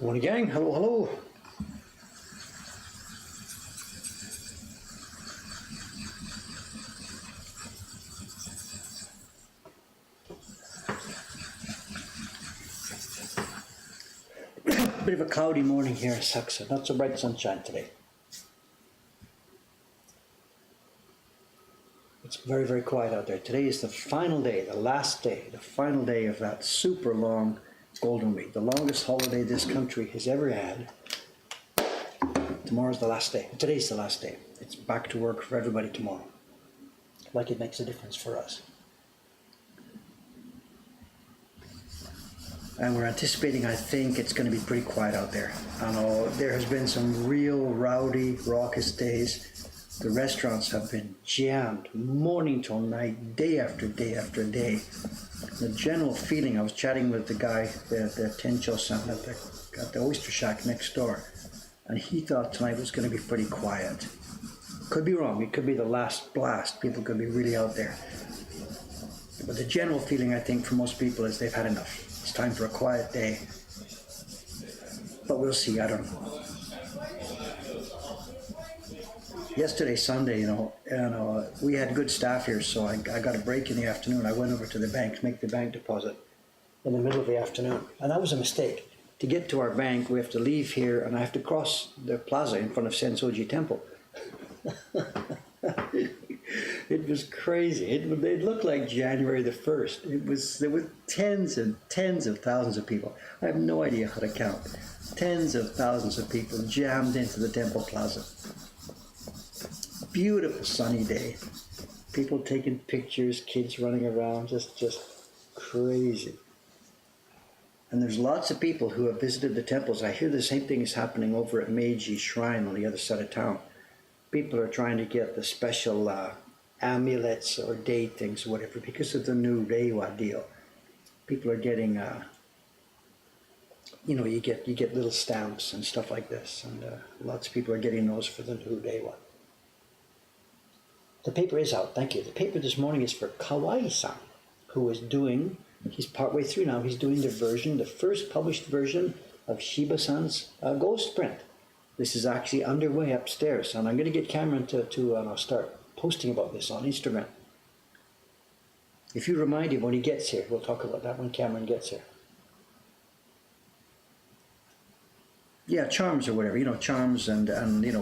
Good morning, gang. Hello, hello. Bit of a cloudy morning here in Saxa. Not so bright sunshine today. It's very, very quiet out there. Today is the final day, the last day, the final day of that super long Golden Week, the longest holiday this country has ever had. Tomorrow's the last day. Today's the last day. It's back to work for everybody tomorrow. Like it makes a difference for us. And we're anticipating, I think, it's going to be pretty quiet out there. I know there has been some real rowdy, raucous days. The restaurants have been jammed morning till night, day after day after day. The general feeling, I was chatting with the guy, the Tencho-san at the Oyster Shack next door, and he thought tonight was going to be pretty quiet. Could be wrong, it could be the last blast, people could be really out there. But the general feeling, I think, for most people is they've had enough. It's time for a quiet day. But we'll see, I don't know. Yesterday, Sunday, we had good staff here, so I got a break in the afternoon. I went over to the bank to make the bank deposit in the middle of the afternoon. And that was a mistake. To get to our bank, we have to leave here, and I have to cross the plaza in front of Sensoji Temple. It was crazy. It looked like January the 1st. There were tens and tens of thousands of people. I have no idea how to count. Tens of thousands of people jammed into the Temple Plaza. Beautiful sunny day. People taking pictures, kids running around, just crazy. And there's lots of people who have visited the temples. I hear the same thing is happening over at Meiji Shrine on the other side of town. People are trying to get the special amulets or date things or whatever because of the new Reiwa deal. People are getting, you get little stamps and stuff like this, and lots of people are getting those for the new Reiwa. The paper is out, thank you. The paper this morning is for Kawai-san, who is doing, he's partway through now, he's doing the first published version of Shiba-san's ghost print. This is actually underway upstairs, and I'm going to get Cameron to start posting about this on Instagram. If you remind him when he gets here, we'll talk about that when Cameron gets here. Yeah, charms or whatever, charms and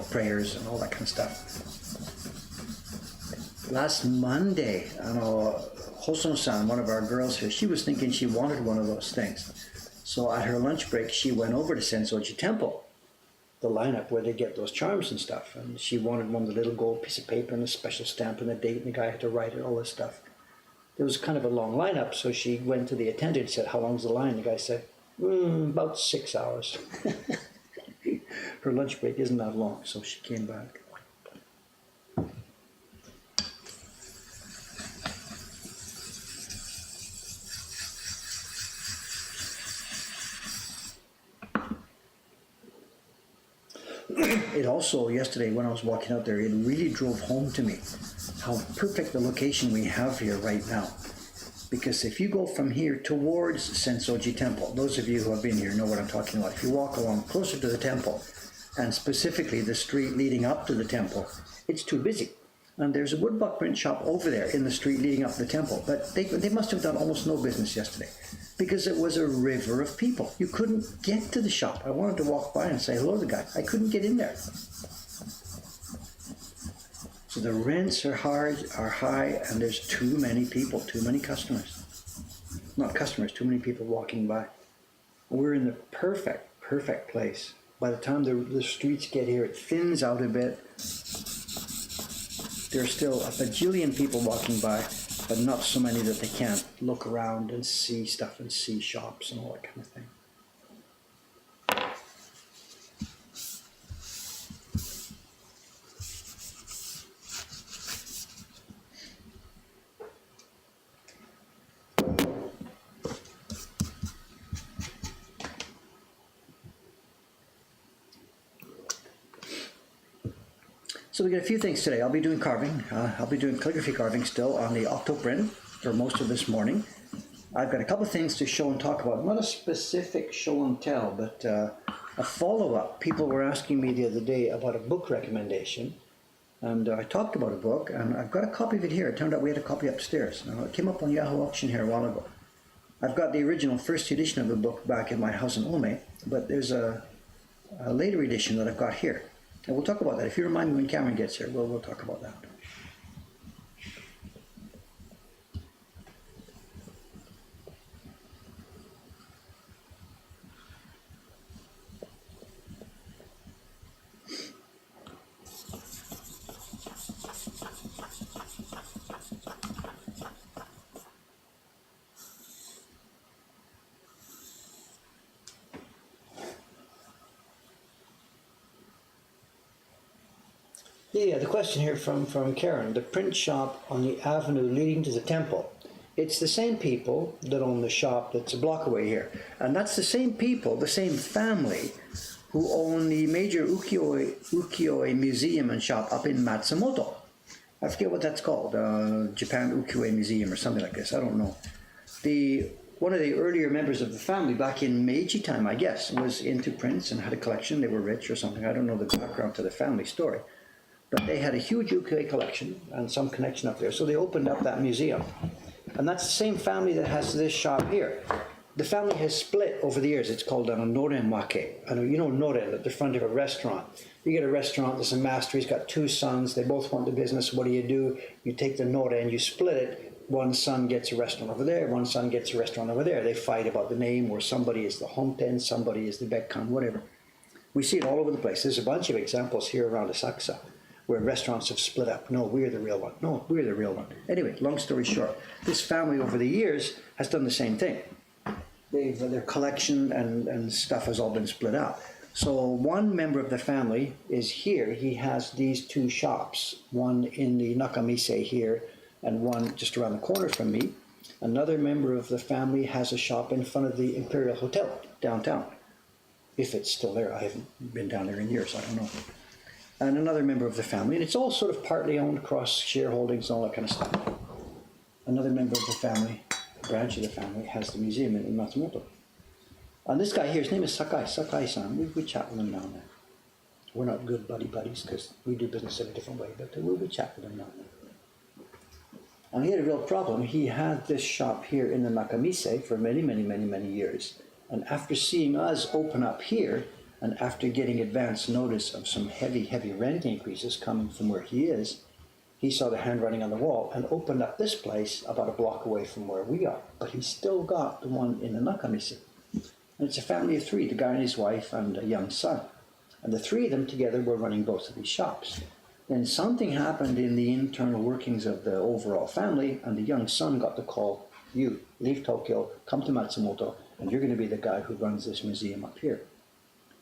prayers and all that kind of stuff. Last Monday, Hosono-san, one of our girls here, she was thinking she wanted one of those things. So at her lunch break, she went over to Sensoji Temple, the lineup where they get those charms and stuff. And she wanted one with a little gold piece of paper and a special stamp and a date, and the guy had to write it, all this stuff. There was kind of a long lineup, so she went to the attendant and said, "How long's the line?" The guy said, "About 6 hours." Her lunch break isn't that long, so she came back. It also, yesterday when I was walking out there, it really drove home to me how perfect the location we have here right now. Because if you go from here towards Sensoji Temple, those of you who have been here know what I'm talking about. If you walk along closer to the temple, and specifically the street leading up to the temple, it's too busy. And there's a woodblock print shop over there in the street leading up to the temple, but they must have done almost no business yesterday because it was a river of people. You couldn't get to the shop. I wanted to walk by and say hello to the guy. I couldn't get in there. So the rents are high, and there's too many people, too many customers. Not customers, too many people walking by. We're in the perfect place. By the time the streets get here, it thins out a bit. There's still a bajillion people walking by, but not so many that they can't look around and see stuff and see shops and all that kind of thing. So we got a few things today. I'll be doing carving. I'll be doing calligraphy carving still on the Octopus for most of this morning. I've got a couple of things to show and talk about. Not a specific show and tell, but a follow-up. People were asking me the other day about a book recommendation, and I talked about a book, and I've got a copy of it here. It turned out we had a copy upstairs. Now, it came up on Yahoo Auction here a while ago. I've got the original first edition of the book back in my house in Ome, but there's a later edition that I've got here. And we'll talk about that. If you remind me when Cameron gets here, we'll talk about that. Yeah, the question here from Karen, the print shop on the avenue leading to the temple. It's the same people that own the shop that's a block away here. And that's the same people, the same family, who own the major ukiyo-e museum and shop up in Matsumoto. I forget what that's called, Japan Ukiyo-e Museum or something like this, I don't know. One of the earlier members of the family back in Meiji time, I guess, was into prints and had a collection. They were rich or something. I don't know the background to the family story. But they had a huge ukiyo-e collection and some connection up there. So they opened up that museum. And that's the same family that has this shop here. The family has split over the years. It's called a norenwake. You know noren, at the front of a restaurant. You get a restaurant, there's a master, he's got two sons, they both want the business. What do? You take the noren, you split it. One son gets a restaurant over there, one son gets a restaurant over there. They fight about the name, or somebody is the honten, somebody is the bekkan, whatever. We see it all over the place. There's a bunch of examples here around Asakusa, where restaurants have split up. No, we're the real one. No, we're the real one. Anyway, long story short, this family over the years has done the same thing. Their collection and stuff has all been split up. So one member of the family is here. He has these two shops, one in the Nakamise here and one just around the corner from me. Another member of the family has a shop in front of the Imperial Hotel downtown. If it's still there, I haven't been down there in years, I don't know. And another member of the family, and it's all sort of partly owned across shareholdings and all that kind of stuff. Another member of the family, a branch of the family, has the museum in Matsumoto. And this guy here, his name is Sakai-san. We chat with him now and then. We're not good buddies because we do business in a different way, but we chat with him now and then. And he had a real problem. He had this shop here in the Nakamise for many years. And after seeing us open up here, and after getting advance notice of some heavy rent increases coming from where he is, he saw the handwriting on the wall and opened up this place about a block away from where we are. But he's still got the one in the Nakamise. And it's a family of three, the guy and his wife and a young son. And the three of them together were running both of these shops. Then something happened in the internal workings of the overall family, and the young son got the call, you, leave Tokyo, come to Matsumoto, and you're going to be the guy who runs this museum up here.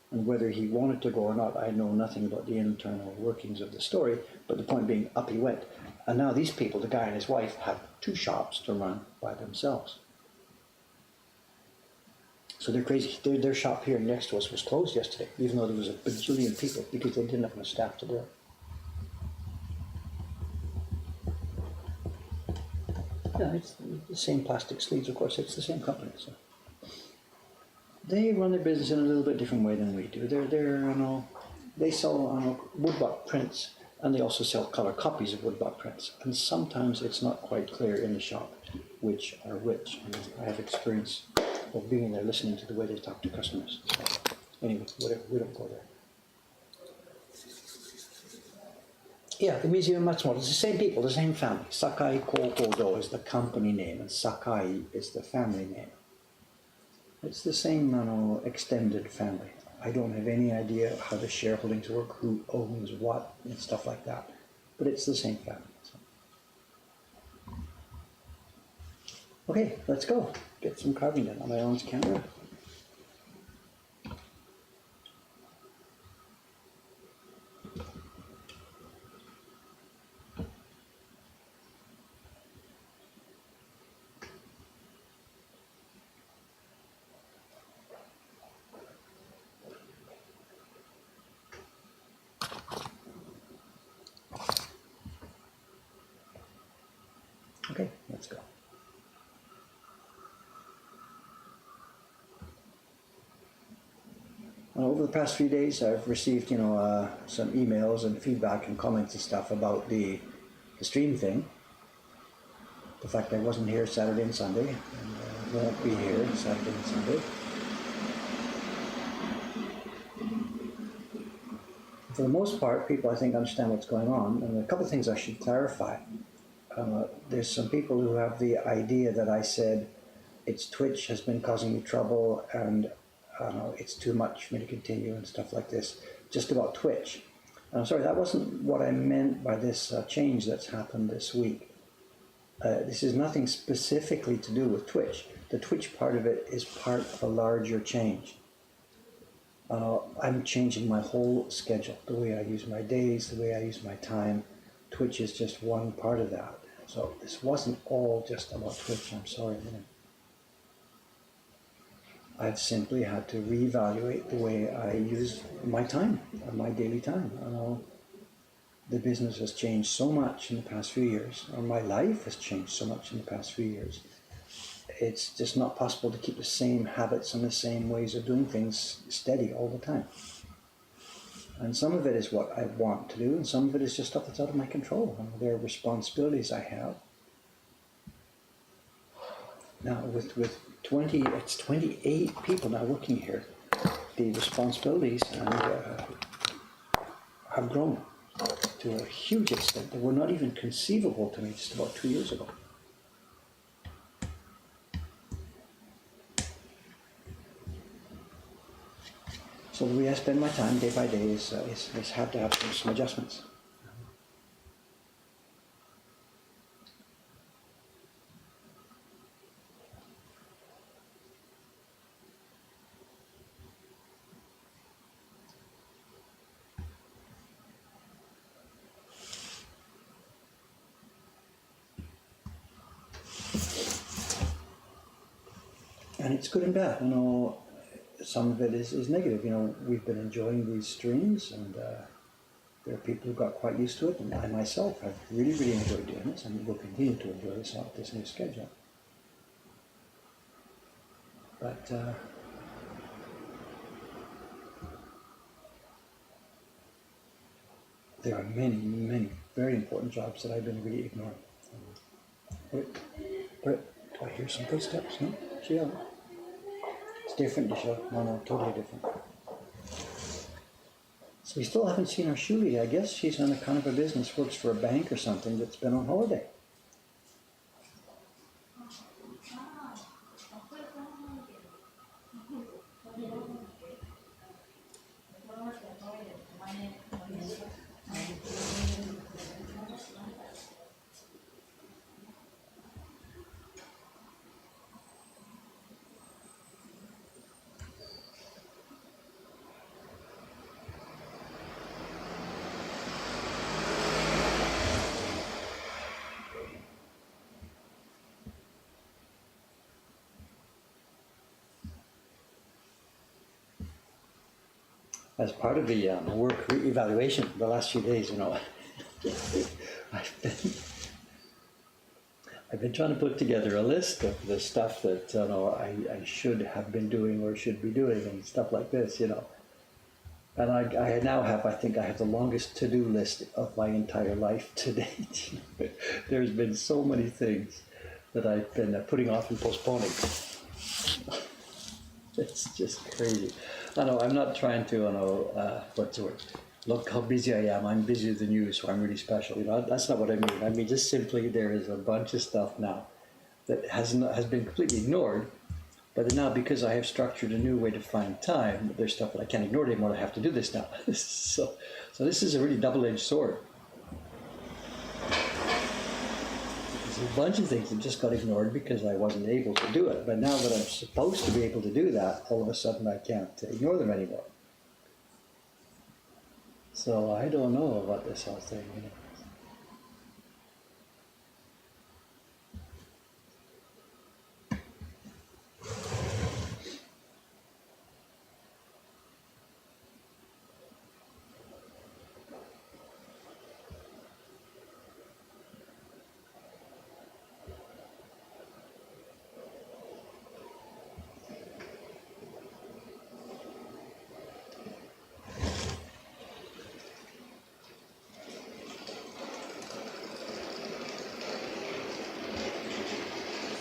And whether he wanted to go or not, I know nothing about the internal workings of the story, but the point being, up he went. And now these people, the guy and his wife, have two shops to run by themselves. So they're crazy. Their shop here next to us was closed yesterday, even though there was a bajillion people, because they didn't have enough staff to do it. Yeah, it's the same plastic sleeves, of course, it's the same company. So. They run their business in a little bit different way than we do. They sell woodblock prints, and they also sell color copies of woodblock prints. And sometimes it's not quite clear in the shop which are which. And I have experience of being there, listening to the way they talk to customers. So, anyway, whatever, we don't go there. Yeah, the Museum of Matsumoto, it's the same people, the same family. Sakai Kokodo is the company name, and Sakai is the family name. It's the same extended family. I don't have any idea how the shareholdings work, who owns what, and stuff like that. But it's the same family. So. Okay, let's go. Get some carving done on my own camera. Okay, let's go. Over the past few days, I've received, some emails and feedback and comments and stuff about the stream thing. The fact I wasn't here Saturday and Sunday, and won't be here Saturday and Sunday. For the most part, people I think understand what's going on, and a couple of things I should clarify. There's some people who have the idea that I said it's Twitch has been causing me trouble, and it's too much for me to continue and stuff like this, just about Twitch. And I'm sorry, that wasn't what I meant by this change that's happened this week. This is nothing specifically to do with Twitch. The Twitch part of it is part of a larger change. I'm changing my whole schedule, the way I use my days, the way I use my time. Twitch is just one part of that. So this wasn't all just about Twitch, I'm sorry. I've simply had to reevaluate the way I use my time, my daily time. The business has changed so much in the past few years, or my life has changed so much in the past few years. It's just not possible to keep the same habits and the same ways of doing things steady all the time. And some of it is what I want to do, and some of it is just stuff that's out of my control. There are responsibilities I have. Now with 28 people now working here, the responsibilities have grown to a huge extent that were not even conceivable to me just about 2 years ago. So the way I spend my time day by day is had to have some adjustments. And it's good and bad. Some of it is negative. We've been enjoying these streams, and there are people who got quite used to it, and I myself have really, really enjoyed doing this, and will continue to enjoy this new schedule. But there are many, many very important jobs that I've been really ignoring. Wait, do I hear some footsteps? No? Sheila? It's different, Sheila. No, totally different. So we still haven't seen our shoe lady. I guess she's on a kind of a business, works for a bank or something that's been on holiday. As part of the work evaluation the last few days, I've been trying to put together a list of the stuff that I should have been doing or should be doing and stuff like this, And I now have, I think I have the longest to-do list of my entire life to date. There's been so many things that I've been putting off and postponing. It's just crazy. I'm not trying to, what's the word? Look how busy I am. I'm busier than you, so I'm really special. That's not what I mean. I mean, just simply there is a bunch of stuff now that has been completely ignored. But now, because I have structured a new way to find time, there's stuff that I can't ignore anymore. I have to do this now. so this is a really double-edged sword. There's a bunch of things that just got ignored because I wasn't able to do it. But now that I'm supposed to be able to do that, all of a sudden I can't ignore them anymore. So I don't know about this whole thing.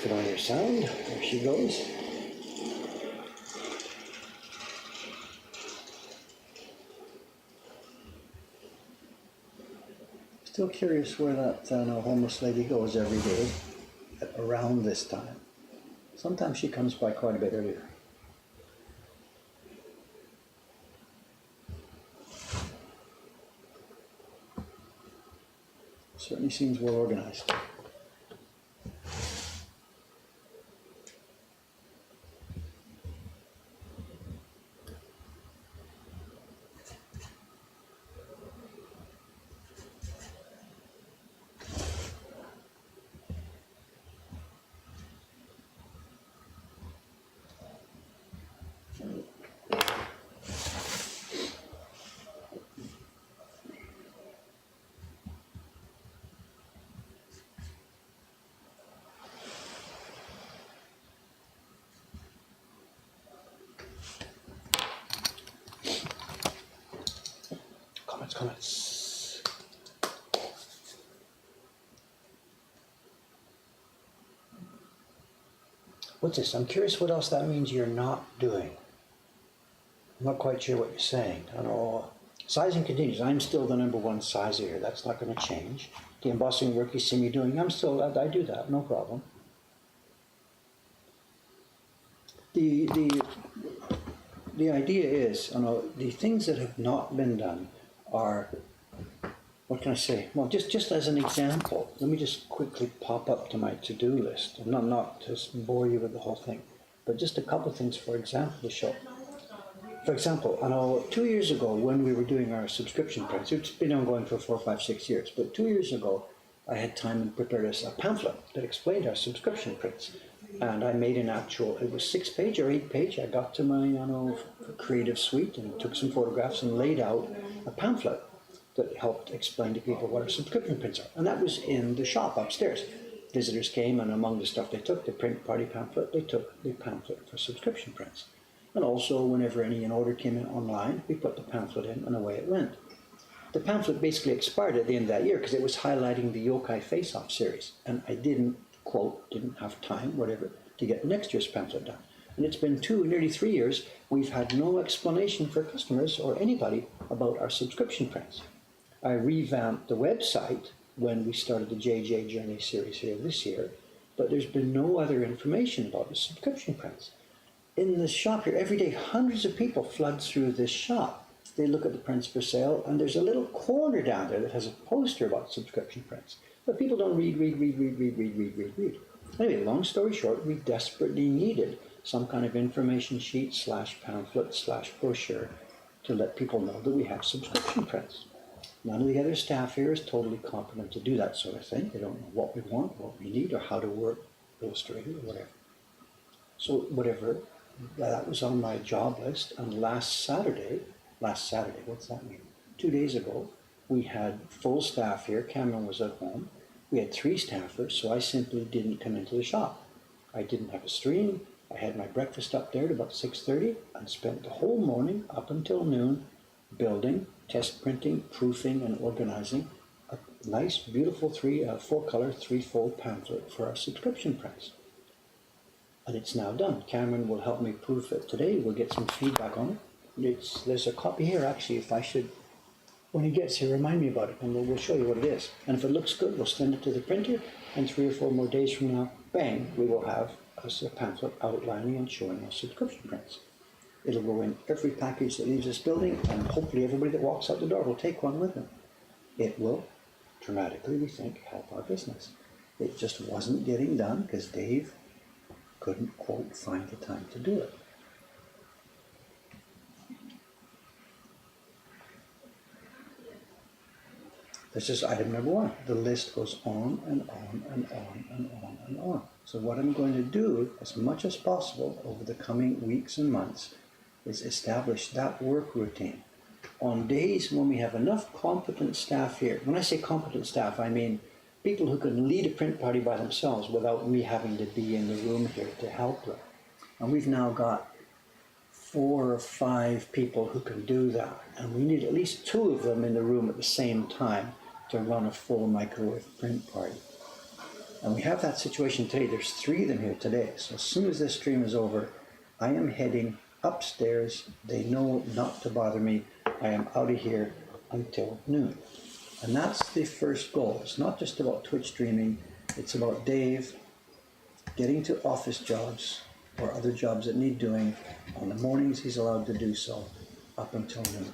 it on your sound. There she goes. Still curious where that homeless lady goes every day at around this time. Sometimes she comes by quite a bit earlier. Certainly seems well organized. Comments. What's this? I'm curious what else that means you're not doing. I'm not quite sure what you're saying. I don't know. Sizing continues. I'm still the #1 sizer here. That's not going to change. The embossing work you see me doing, I do that, no problem. The idea is, the things that have not been done are, what can I say? Well, just as an example, let me just quickly pop up to my to-do list. And not to bore you with the whole thing, but just a couple of things, for example, to show. For example, 2 years ago when we were doing our subscription prints, it's been ongoing for 4, 5, 6 years, but 2 years ago I had time and prepared us a pamphlet that explained our subscription prints. And I made it was 6-page or 8-page. I got to my creative suite and took some photographs and laid out a pamphlet that helped explain to people what our subscription prints are. And that was in the shop upstairs. Visitors came, and among the stuff they took, the print party pamphlet, they took the pamphlet for subscription prints. And also, whenever an order came in online, we put the pamphlet in, and away it went. The pamphlet basically expired at the end of that year because it was highlighting the Yokai Face-Off series. And I didn't have time, whatever, to get next year's pamphlet done. And it's been nearly 3 years, we've had no explanation for customers or anybody about our subscription prints. I revamped the website when we started the JJ Journey series here this year, but there's been no other information about the subscription prints. In the shop here, every day, hundreds of people flood through this shop. They look at the prints for sale, and there's a little corner down there that has a poster about subscription prints. But people don't read. Anyway, long story short, we desperately needed some kind of information sheet / pamphlet / brochure to let people know that we have subscription prints. None of the other staff here is totally competent to do that sort of thing. They don't know what we want, what we need, or how to work Illustrator or whatever. So whatever, that was on my job list. And last Saturday, what's that mean? 2 days ago, we had full staff here. Cameron was at home. We had 3 staffers, so I simply didn't come into the shop. I didn't have a stream. I had my breakfast up there at about 6:30 and spent the whole morning up until noon building, test printing, proofing, and organizing a nice, beautiful 4-color, 3-fold pamphlet for our subscription prints. And it's now done. Cameron will help me proof it today. We'll get some feedback on it. There's a copy here, actually, if I should, when he gets here, remind me about it, and we'll show you what it is. And if it looks good, we'll send it to the printer, and 3 or 4 more days from now, bang, we will have a pamphlet outlining and showing our subscription prints. It'll go in every package that leaves this building, and hopefully everybody that walks out the door will take one with them. It will dramatically, we think, help our business. It just wasn't getting done because Dave couldn't, quote, find the time to do it. This is item #1. The list goes on and on and on and on and on. So what I'm going to do, as much as possible over the coming weeks and months, is establish that work routine. On days when we have enough competent staff here, when I say competent staff, I mean people who can lead a print party by themselves without me having to be in the room here to help them. And we've now got 4 or 5 people who can do that. And we need at least 2 of them in the room at the same time to run a full microwave print party. And we have that situation today. There's 3 of them here today. So as soon as this stream is over, I am heading upstairs. They know not to bother me. I am out of here until noon. And that's the first goal. It's not just about Twitch streaming. It's about Dave getting to office jobs or other jobs that need doing. On the mornings, he's allowed to do so up until noon.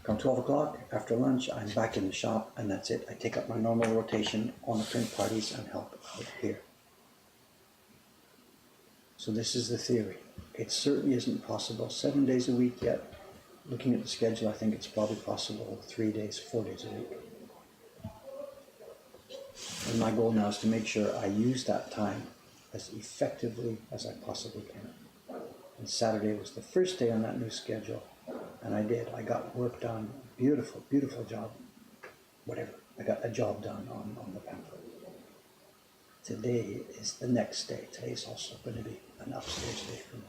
Come 12 o'clock, after lunch, I'm back in the shop, and that's it. I take up my normal rotation on the print parties and help out here. So this is the theory. It certainly isn't possible 7 days a week yet. Looking at the schedule, I think it's probably possible 3 days, 4 days a week. And my goal now is to make sure I use that time as effectively as I possibly can. And Saturday was the first day on that new schedule, and I did. I got work done. Beautiful, beautiful job. Whatever. I got a job done on the pamphlet. Today is the next day. Today is also going to be an upstairs day for me.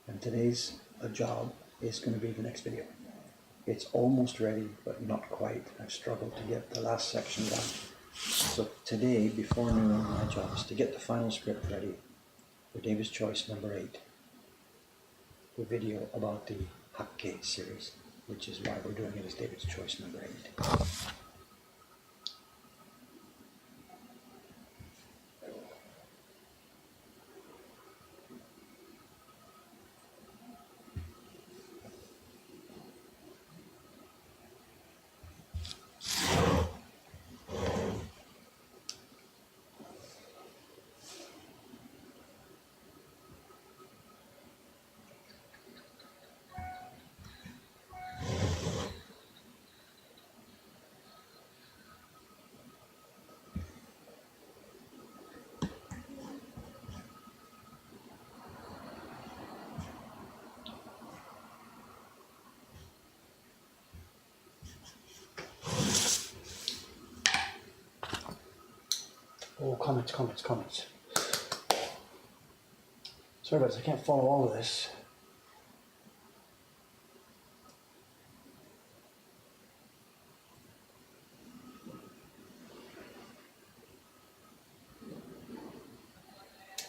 And today's job is going to be the next video. It's almost ready, but not quite. I've struggled to get the last section done. So today, before noon, my job is to get the final script ready for David's Choice number 8. The video about the Hakke series, which is why we're doing it as David's Choice number 8. Oh, comments. Sorry about this, I can't follow all of this.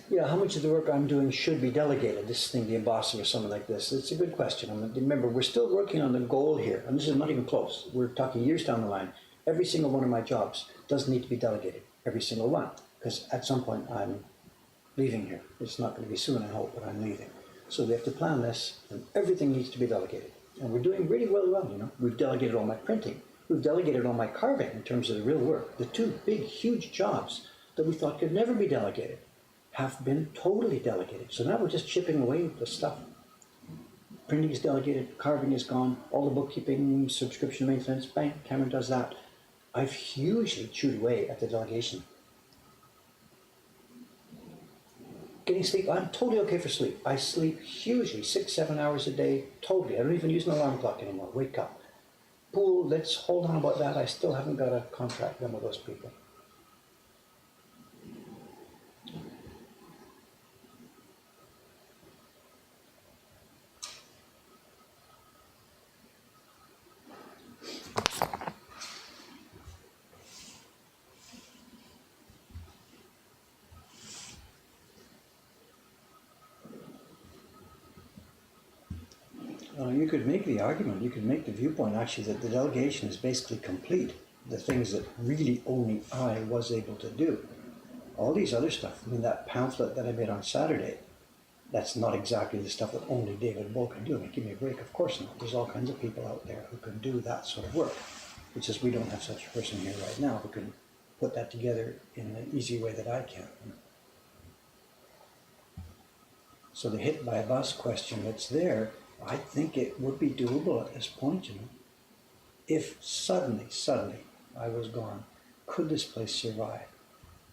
Yeah, how much of the work I'm doing should be delegated? This thing, the embosser or something like this. It's a good question. I mean, remember, we're still working on the goal here, and this is not even close. We're talking years down the line. Every single one of my jobs does need to be delegated. Every single one. Because at some point I'm leaving here. It's not going to be soon, I hope, but I'm leaving. So we have to plan this, and everything needs to be delegated. And we're doing really well, you know. We've delegated all my printing. We've delegated all my carving in terms of the real work. The 2 big, huge jobs that we thought could never be delegated have been totally delegated. So now we're just chipping away the stuff. Printing is delegated, carving is gone, all the bookkeeping, subscription maintenance, bang, Cameron does that. I've hugely chewed away at the delegation. Getting sleep, I'm totally okay for sleep. I sleep hugely, 6-7 hours a day, totally. I don't even use an alarm clock anymore, wake up. Pool, let's hold on about that. I still haven't got a contract done with those people. You could make the argument, you could make the viewpoint actually that the delegation is basically complete. The things that really only I was able to do. All these other stuff, I mean that pamphlet that I made on Saturday, that's not exactly the stuff that only David Bull can do. I mean, give me a break, of course not. There's all kinds of people out there who can do that sort of work. It's just we don't have such a person here right now who can put that together in an easy way that I can. So the hit by a bus question that's there, I think it would be doable at this point, you know. If suddenly I was gone, could this place survive?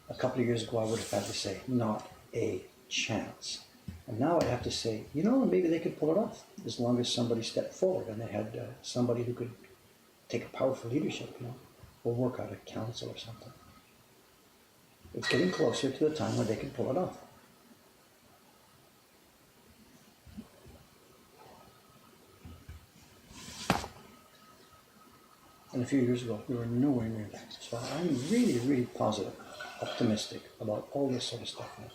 A couple of years ago I would have had to say, not a chance. And now I have to say, you know, maybe they could pull it off, as long as somebody stepped forward and they had somebody who could take a powerful leadership, you know, or work out a council or something. It's getting closer to the time where they can pull it off. And a few years ago, we were nowhere near that. So I'm really, really positive, optimistic about all this sort of stuff now.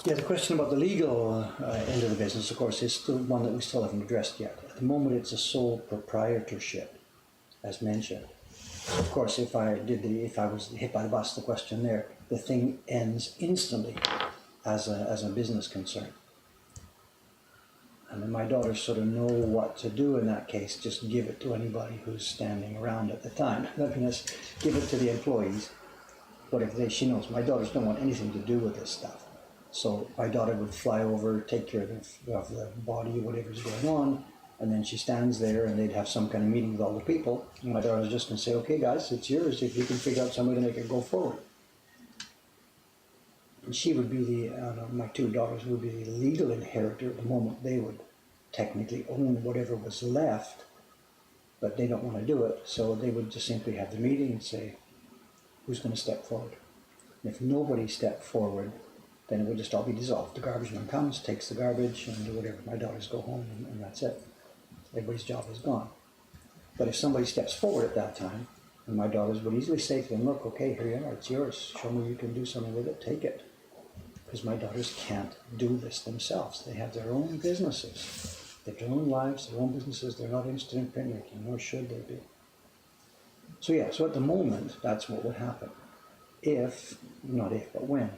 Yeah, the question about the legal end of the business, of course, is the one that we still haven't addressed yet. At the moment, it's a sole proprietorship, as mentioned. So of course, if I was hit by the bus, the question there, the thing ends instantly as a business concern. And then my daughters sort of know what to do in that case. Just give it to anybody who's standing around at the time. I mean, give it to the employees. But she knows my daughters don't want anything to do with this stuff. So my daughter would fly over, take care of the body, whatever's going on, and then she stands there and they'd have some kind of meeting with all the people. And my daughter was just going to say, okay guys, it's yours. If you can figure out some way to make it go forward. And she would be my two daughters would be the legal inheritor at the moment. They would technically own whatever was left, but they don't want to do it. So they would just simply have the meeting and say, who's going to step forward? And if nobody stepped forward, then it would just all be dissolved. The garbage man comes, takes the garbage, and whatever. My daughters go home, and that's it. Everybody's job is gone. But if somebody steps forward at that time, and my daughters would easily say to them, look, okay, here you are, it's yours. Show me you can do something with it, take it. Because my daughters can't do this themselves. They have their own businesses. They have their own lives, their own businesses. They're not interested in printmaking, nor should they be. So yeah, so at the moment, that's what would happen. Not if, but when.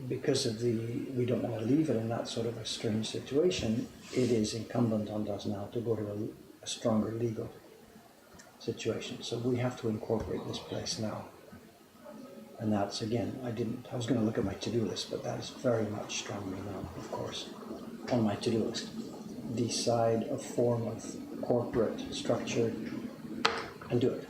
Because we don't want to leave it in that sort of a strange situation, it is incumbent on us now to go to a stronger legal situation. So we have to incorporate this place now. And that's, again, I was going to look at my to-do list, but that is very much strongly now, of course, on my to-do list. Decide a form of corporate structure and do it.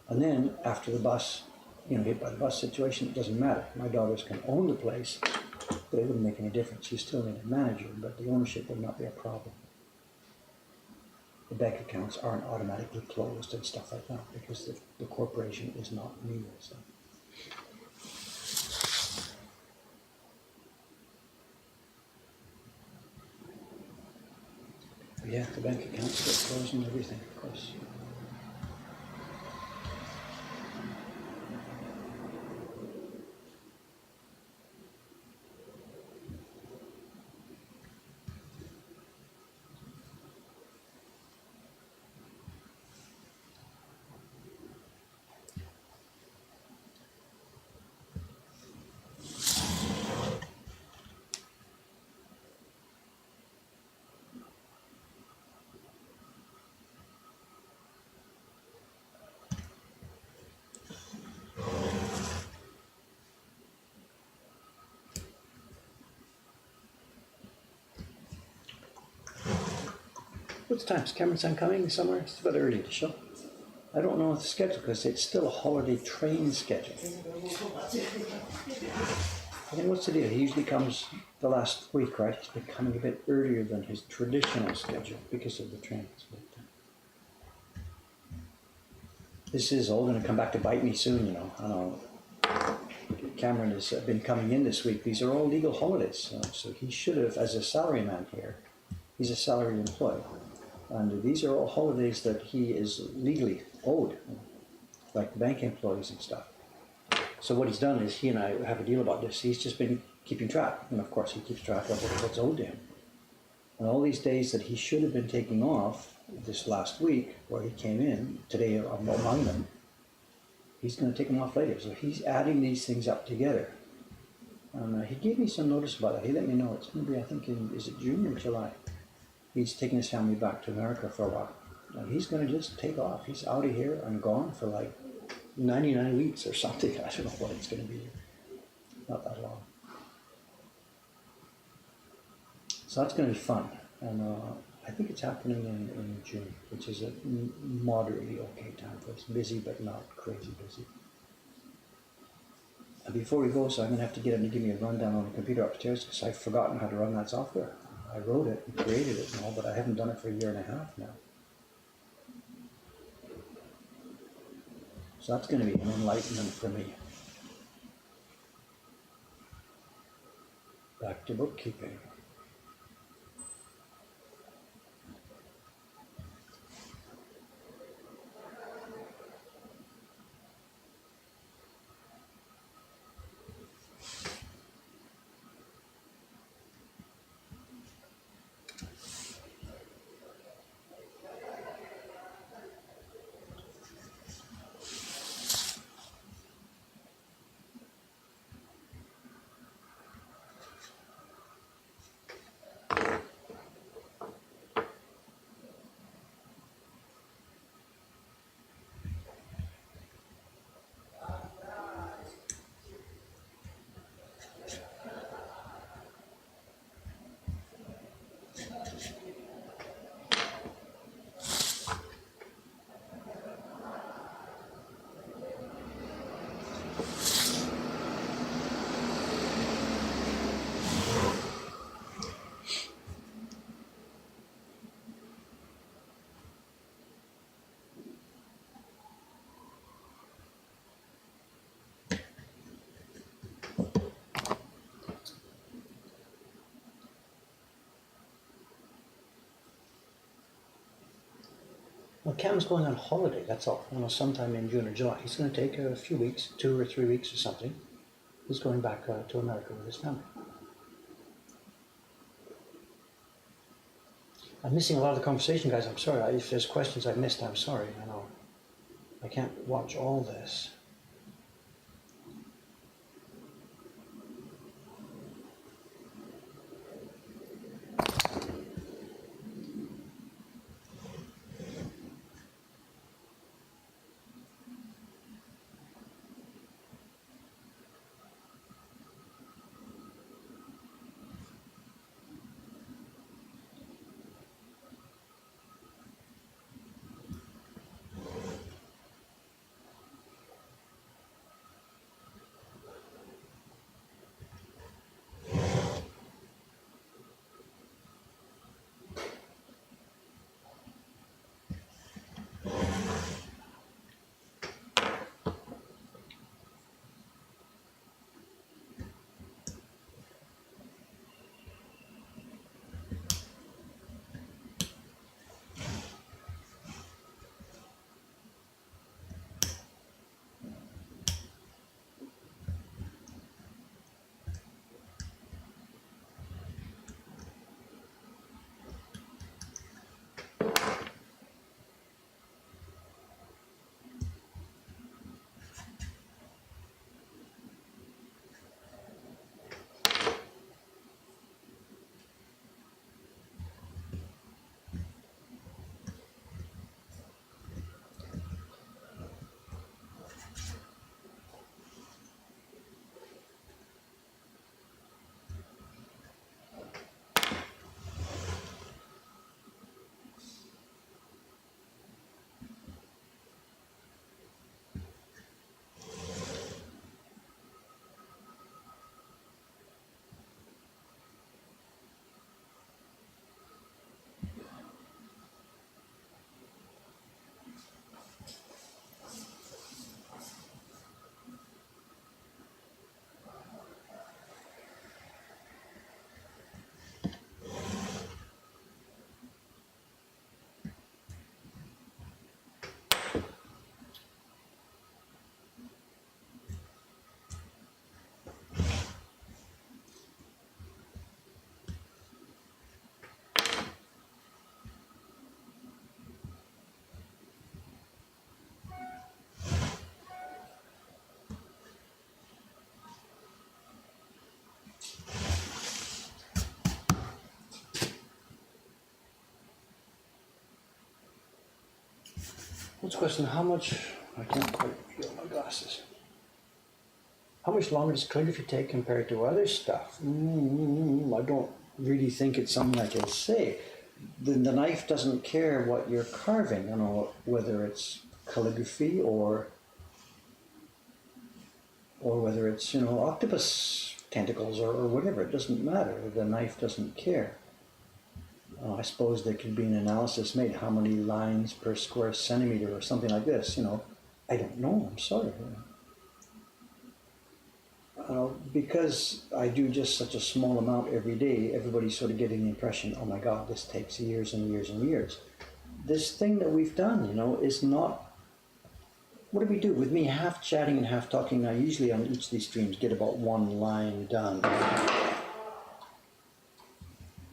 And then, after the bus hit by the bus situation, it doesn't matter. My daughters can own the place, but it wouldn't make any difference. You still need a manager, but the ownership would not be a problem. The bank accounts aren't automatically closed and stuff like that because the corporation is not legal. So. Yeah, the bank accounts get closed and everything, of course. What's the time? Is Cameron Sun coming somewhere? It's about early to show. I don't know the schedule because it's still a holiday train schedule. I think what's the deal? He usually comes the last week, right? He's been coming a bit earlier than his traditional schedule because of the trains. This is all going to come back to bite me soon, I know Cameron has been coming in this week. These are all legal holidays, so he should have, as a salaryman here, he's a salary employee. And these are all holidays that he is legally owed, like bank employees and stuff. So what he's done is he and I have a deal about this. He's just been keeping track. And of course he keeps track of what's owed to him. And all these days that he should have been taking off this last week, where he came in, today among them, he's going to take them off later. So he's adding these things up together. And he gave me some notice about that. He let me know it's going to be, I think, is it June or July? He's taking his family back to America for a while. And he's going to just take off. He's out of here and gone for like 99 weeks or something. I don't know what it's going to be. Not that long. So that's going to be fun. And I think it's happening in June, which is a moderately okay time for us. Busy, but not crazy busy. And before we go, so I'm going to have to get him to give me a rundown on the computer upstairs because I've forgotten how to run that software. I wrote it and created it and all, but I haven't done it for a year and a half now. So that's going to be an enlightenment for me. Back to bookkeeping. Well, Cam's going on holiday, that's all. Sometime in June or July. He's going to take a few weeks, 2 or 3 weeks or something. He's going back to America with his family. I'm missing a lot of the conversation, guys. I'm sorry. If there's questions I missed, I'm sorry. I can't watch all this. What's the question? How much, I can't quite feel my glasses. How much longer does calligraphy take compared to other stuff? I don't really think it's something I can say. The knife doesn't care what you're carving, you know, whether it's calligraphy or whether it's, you know, octopus tentacles or whatever. It doesn't matter. The knife doesn't care. I suppose there could be an analysis made, how many lines per square centimeter or something like this, you know. I don't know, I'm sorry. Because I do just such a small amount every day, everybody's sort of getting the impression, oh my God, this takes years and years and years. This thing that we've done, you know, is not, what do we do? With me half chatting and half talking, I usually on each of these streams get about one line done.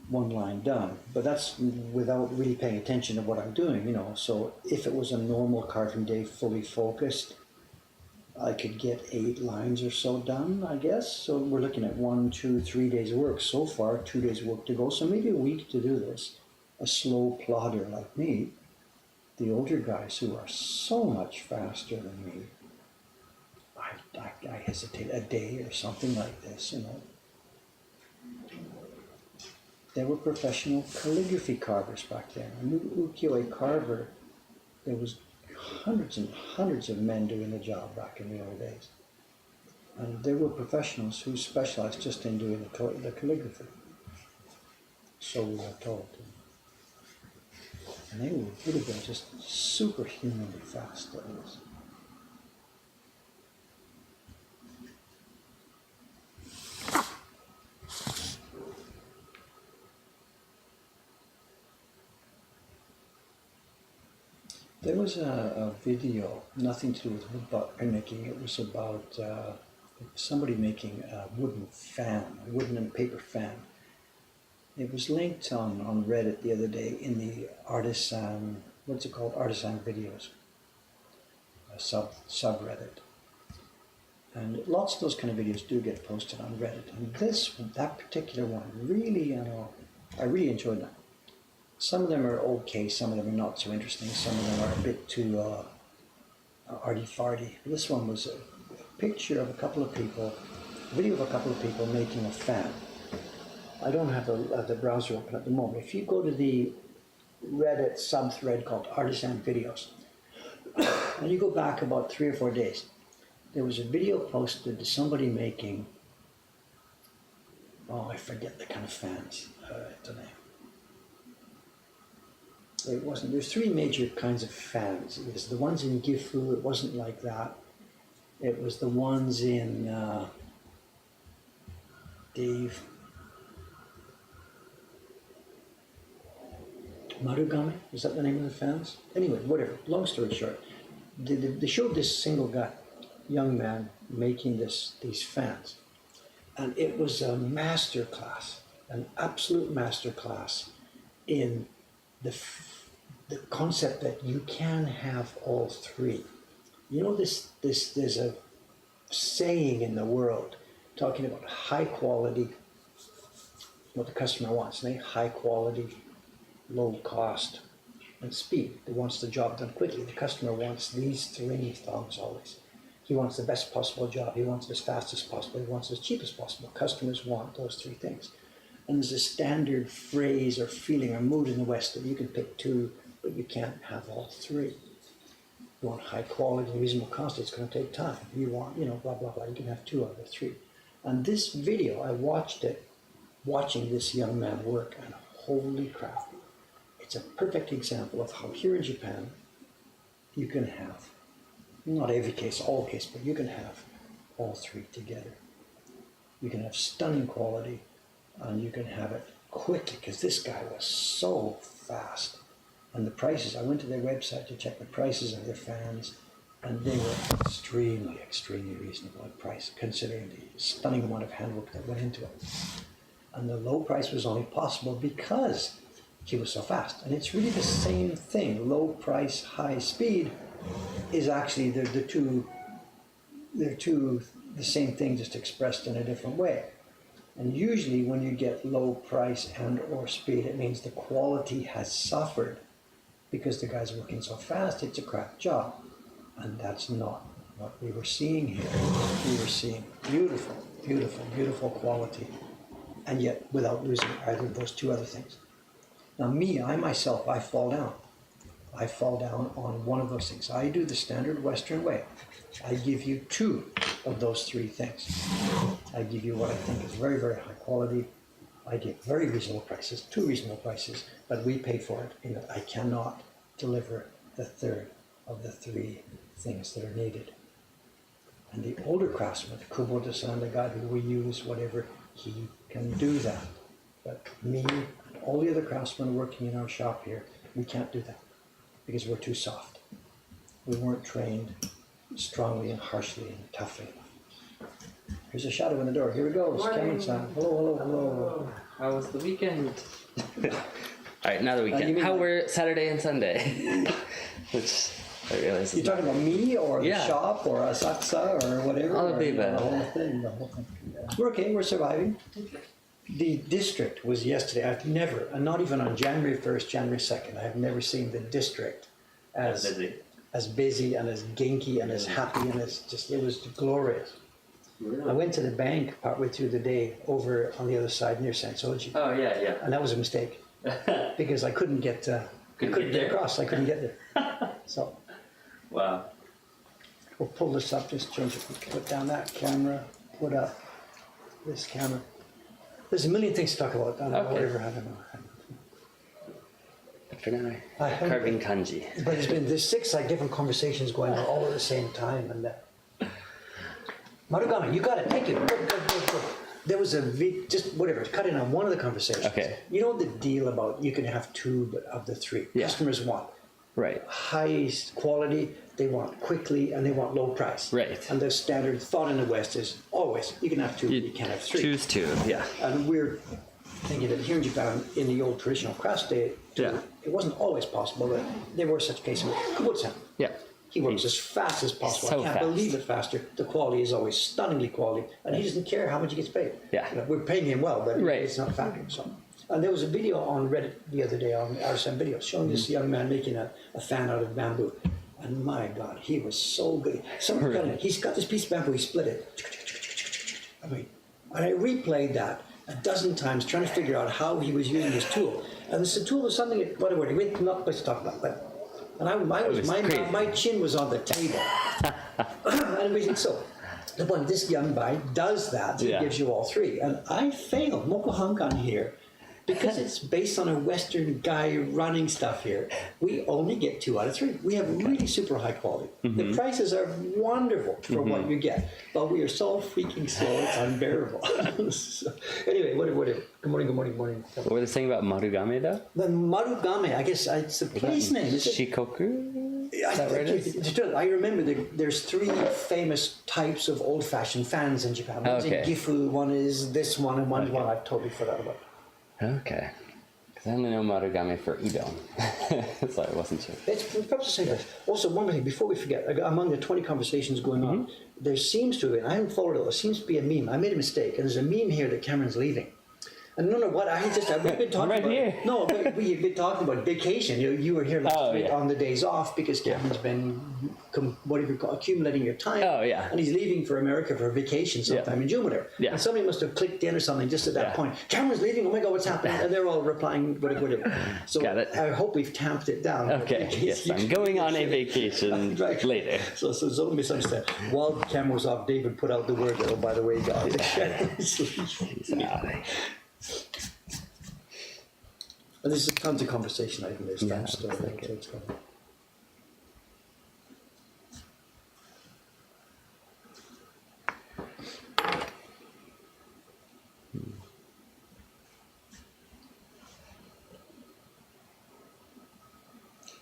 One line done, but that's without really paying attention to what I'm doing, you know. So if it was a normal carving day, fully focused, I could get 8 lines or so done, I guess. So we're looking at 1, 2, 3 days of work. So far, 2 days of work to go. So maybe a week to do this. A slow plodder like me, the older guys who are so much faster than me, I hesitate a day or something like this, you know. There were professional calligraphy carvers back then. A new ukiyo-e carver, there was hundreds and hundreds of men doing the job back in the old days. And there were professionals who specialized just in doing the calligraphy. So we were told. And they would have been just superhumanly fast at this. There was a video, nothing to do with woodblock making. It was about somebody making a wooden fan, a wooden and paper fan. It was linked on Reddit the other day in the artisan, what's it called? Artisan videos, subreddit. And lots of those kind of videos do get posted on Reddit. And that particular one, really, you know, I really enjoyed that. Some of them are okay, some of them are not so interesting, some of them are a bit too arty-farty. This one was a picture of a couple of people, a video of a couple of people making a fan. I don't have the browser open at the moment. If you go to the Reddit subthread called Artisan Videos, and you go back about 3 or 4 days, there was a video posted to somebody making, oh, I forget the kind of fans, I don't know. It wasn't, there's 3 major kinds of fans. It was the ones in Gifu, it wasn't like that. It was the ones in Dave Marugame, is that the name of the fans? Anyway, whatever, long story short, they showed this single guy, young man, making these fans. And it was a master class, an absolute master class in the concept that you can have all 3. You know, there's a saying in the world talking about high quality, what the customer wants, high quality, low cost, and speed. It wants the job done quickly. The customer wants these 3 things always. He wants the best possible job. He wants it as fast as possible. He wants it as cheap as possible. Customers want those 3 things. And there's a standard phrase or feeling or mood in the West that you can pick 2, but you can't have all 3. You want high quality, reasonable cost, it's going to take time. You want, you know, blah, blah, blah. You can have 2 out of 3. And this video, I watched it, watching this young man work, and holy crap. It's a perfect example of how here in Japan, you can have, not every case, all case, but you can have all 3 together. You can have stunning quality, and you can have it quickly, because this guy was so fast. And the prices, I went to their website to check the prices of their fans, and they were extremely, extremely reasonable at price, considering the stunning amount of handwork that went into it. And the low price was only possible because he was so fast. And it's really the same thing. Low price, high speed is actually they're the same thing, just expressed in a different way. And usually when you get low price and or speed, it means the quality has suffered because the guys are working so fast, it's a crap job. And that's not what we were seeing here. We were seeing beautiful, beautiful, beautiful quality, and yet without losing either of those two other things. Now I myself, I fall down. I fall down on one of those things. I do the standard Western way. I give you two of those three things. I give you what I think is very, very high quality. I get very reasonable prices, two reasonable prices, but we pay for it in that I cannot deliver the third of the three things that are needed. And the older craftsman, the Kubota-san, the guy who we use, whatever, he can do that. But me and all the other craftsmen working in our shop here, we can't do that because we're too soft. We weren't trained strongly and harshly and toughly enough. Here's a shadow in the door. Here we go. It's Cameron-san. Hello, hello, hello. How was the weekend? All right, now the weekend. How were Saturday and Sunday? Which I realize. You talking about me or the shop or Asakusa or whatever? All of the above. The whole thing. We're okay. We're surviving. The district was yesterday. I've never, and not even on January 1st, January 2nd, I've never seen the district as busy and as genki and as happy and as just, it was glorious. Really? I went to the bank partway through the day over on the other side near Sansoji. Oh, yeah, yeah. And that was a mistake because I couldn't get across. I couldn't get there. So. Wow. We'll pull this up, just change it. Put down that camera, put up this camera. There's a million things to talk about. I don't know, whatever. I don't know. For now, carving kanji. But there's 6 like different conversations going on all at the same time, and Marugame, you got it. Thank you. Good. There was just whatever. Cut in on one of the conversations. Okay. You know the deal about you can have 2 of the 3. Yeah. Customers want highest quality. They want quickly, and they want low price. Right. And the standard thought in the West is always you can have 2, you can't have 3. Choose 2. Yeah. And we're thinking that here in Japan, in the old traditional crafts day, it wasn't always possible, but there were such cases. Kubota-san. Yeah. He works as fast as possible. So I can't believe it faster. The quality is always stunningly quality, and he doesn't care how much he gets paid. Yeah. You know, we're paying him well, but it's not a factor. So. And there was a video on Reddit the other day on RSM videos showing this young man making a fan out of bamboo. And my God, he was so good. He's got this piece of bamboo, he split it. I mean, and I replayed that a dozen times trying to figure out how he was using his tool. And the tool was something, whatever, he went not place to talk about that. And my chin was on the table. And so, the point, this young guy does that, he gives you all 3. And I failed, Moko Hankan here, because it's based on a Western guy running stuff here. We only get 2 out of 3. We have really super high quality. The prices are wonderful for what you get, but we are so freaking slow, it's unbearable. So, anyway, whatever. Good morning. What were they saying about Marugame, though? The Marugame, I guess it's the place name. Is it? Shikoku? Is that where it is? I remember there's 3 famous types of old-fashioned fans in Japan. One's in Gifu, one is this one, and one's one I've totally forgot about. Okay. Because I only know Marugame for udon. So I wasn't sure. It's perhaps the same place. Also, one thing, before we forget, among the 20 conversations going on, there seems to be, and I haven't followed it, there seems to be a meme. I made a mistake, and there's a meme here that Cameron's leaving. And no, what we've been talking about. Here. No, but we've been talking about vacation. You were here last week on the days off because Cameron's been accumulating your time. Oh yeah. And he's leaving for America for a vacation sometime in June, whatever. Yeah. And somebody must have clicked in or something just at that point. Cameron's leaving. Oh my God, what's happening? And they're all replying whatever. So got it. I hope we've tamped it down. Okay. Yes, I'm going on a vacation later. So don't misunderstand. While Cameron was off, David put out the word that, oh, by the way, guys. And there's tons of conversation. I think there's stamps still.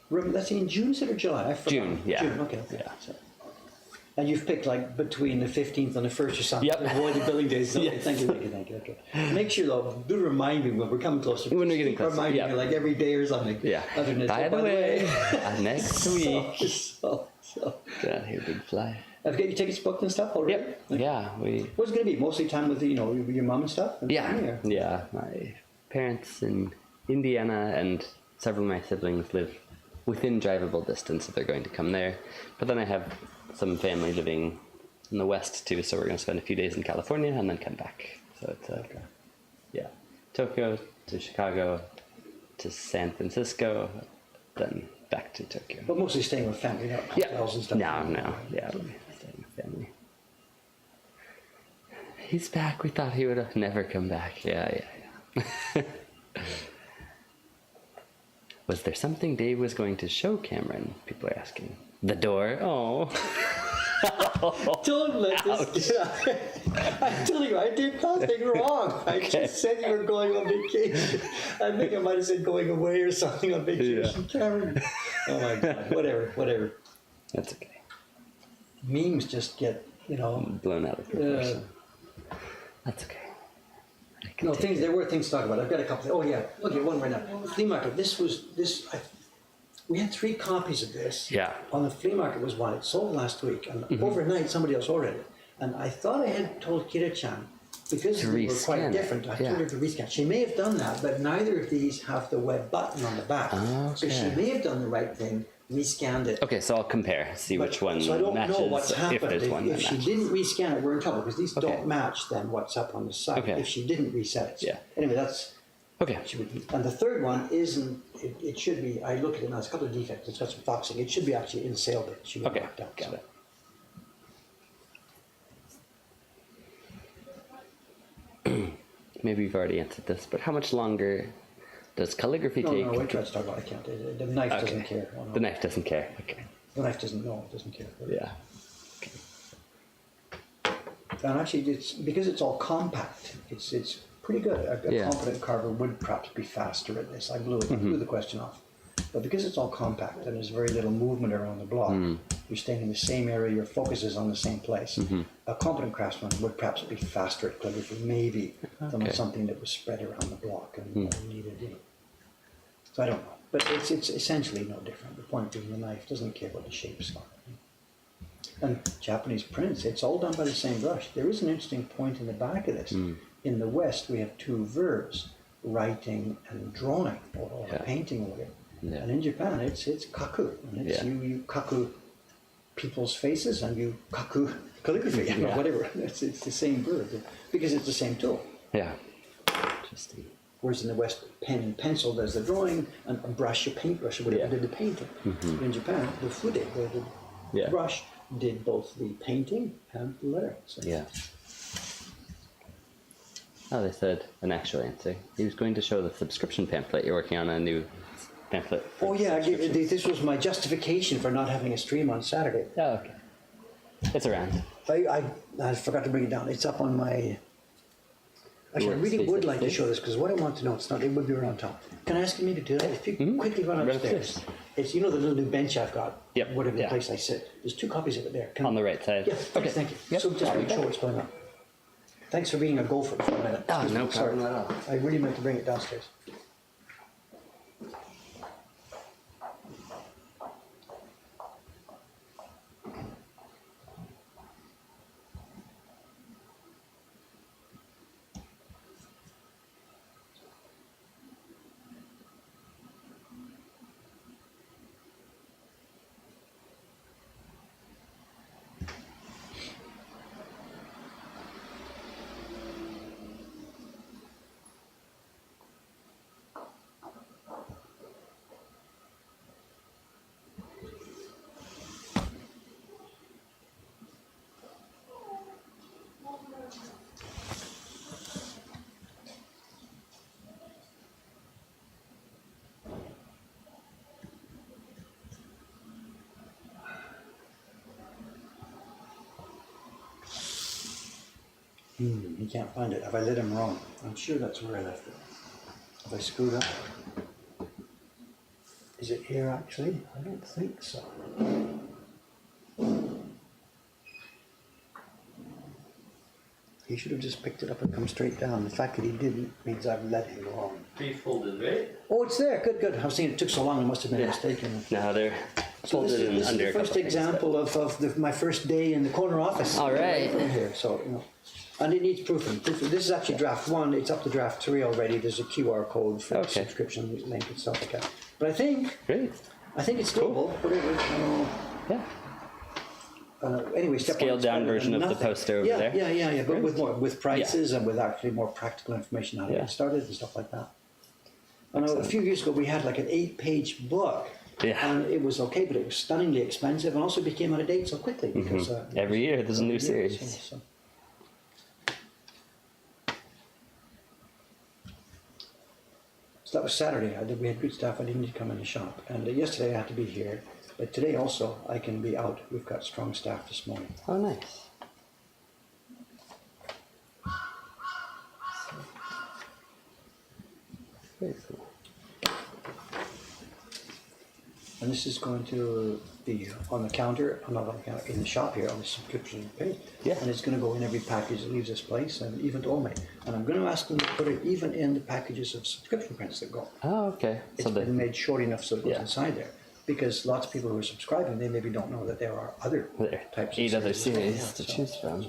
Let's see, in June, is it or July? I forgot. June, yeah. June, okay. Yeah. So. And you've picked like between the 15th and the 1st or something. Yep. Avoid the billing days. Okay, yes. Thank you. Okay. Make sure though, do remind me when we're coming closer. When we're getting closer. Remind me like every day or something. Yeah. By the way, next week. So. Yeah, here, big fly. Have you got your tickets booked and stuff already? Yep. Yeah, What's it going to be? Mostly time with your mom and stuff? Yeah. My parents in Indiana and several of my siblings live within drivable distance if they're going to come there. But then I have some family living in the west too, so we're going to spend a few days in California and then come back. So it's yeah, Tokyo to Chicago to San Francisco, then back to Tokyo. But mostly staying with family, not hotels and stuff. No, yeah, we'll be staying with family. He's back. We thought he would have never come back. Yeah. Was there something Dave was going to show Cameron? People are asking. The door. Oh. Don't let this. I tell you, I did nothing wrong. I just said you were going on vacation. I think I might have said going away or something on vacation. Yeah. Cameron. Oh my God. Whatever. That's okay. Memes just get, blown out of proportion. That's okay. No, there were things to talk about. I've got a couple. Oh yeah, look at one right now. Flea market. We had 3 copies of this. Yeah. On the flea market was one. It sold last week, and overnight somebody else ordered it. And I thought I had told Kira-chan, because they were quite different, I told her to rescan. She may have done that, but neither of these have the web button on the back. Okay. So she may have done the right thing, rescanned it. Okay, so I'll compare, see which one matches. So I don't know what's happened. If there's one if she didn't rescan it, we're in trouble, because these Okay. don't match then what's up on the site. Okay. If she didn't reset it. So Yeah. Anyway, that's... Okay. And the third one isn't, it should be, I looked at it now, there's a couple of defects, it's got some foxing, it should be actually in sale, but it should be Okay, knocked out. got it. Maybe you've already answered this, but how much longer does calligraphy take? No, we tried to talk about it, I can't. The knife doesn't care. Oh, no. The knife doesn't care, okay. The knife doesn't know, it doesn't care. Yeah. And actually, because it's all compact, it's pretty good. A competent carver would perhaps be faster at this. I blew the question off. But because it's all compact and there's very little movement around the block, you're staying in the same area, your focus is on the same place. A competent craftsman would perhaps be faster at calligraphy, maybe, than something that was spread around the block and needed, So I don't know. But it's essentially no different. The point being, the knife doesn't care what the shape's on. And Japanese prints, it's all done by the same brush. There is an interesting point in the back of this. In the West, we have 2 verbs, writing and drawing, or painting or whatever. Yeah. And in Japan, it's kaku. And it's you kaku people's faces and you kaku calligraphy, or whatever. It's the same verb, because it's the same tool. Yeah. Interesting. Whereas in the West, pen and pencil does the drawing, and a brush, a paintbrush, or whatever, did the painting. In Japan, the fude, the brush, did both the painting and the lettering. So. Yeah. Oh, they said an actual answer. He was going to show the subscription pamphlet. You're working on a new pamphlet. Oh yeah, this was my justification for not having a stream on Saturday. Oh, okay. It's around. I forgot to bring it down. It's up on my... Actually, I really would like to show this, because what I want to know, it would be around town. Can I ask you maybe to do that? If you quickly run upstairs. It's, the little new bench I've got, whatever the place I sit. There's 2 copies of it there. On the right side? Yeah, okay, thank you. Yep. So just show what's going on. Thanks for being a gopher for a minute. Oh, no problem at all. I really meant to bring it downstairs. He can't find it. Have I lit him wrong? I'm sure that's where I left it. Have I screwed up? Is it here actually? I don't think so. He should have just picked it up and come straight down. The fact that he didn't means I've let him wrong. Pre-folded, right? Oh, it's there. Good. I was thinking it took so long. I must have been mistaken. No, they're folded in this under is the first example of my first day in the corner office. All right. From here, so and it needs proofing. This is actually draft 1. It's up to draft 3 already. There's a QR code for the subscription link and stuff like that. But I think great. I think it's doable, but it was, Yeah. anyway, step one Scaled is down better version than of the nothing. poster over Yeah, there. yeah, but Great. with prices and with actually more practical information how to Yeah. get started and stuff like that. I know a few years ago we had like an 8-page book, Yeah. and it was okay, but it was stunningly expensive and also became out of date so quickly because Every year there's a new yeah, series. So that was Saturday. We had good stuff. I didn't need to come in the shop, and yesterday I had to be here, but today also I can be out. We've got strong staff this morning. Oh, nice. Very cool. And this is going to be on the counter, not on the counter, in the shop here on the subscription page. Yeah. And it's going to go in every package that leaves this place, and even to Olme. And I'm going to ask them to put it even in the packages of subscription prints that go. Oh, okay. It's been made short enough so it goes Yeah. inside there. Because lots of people who are subscribing, they maybe don't know that there are other there, types of 8 other series as well. series Yeah, to so- choose from.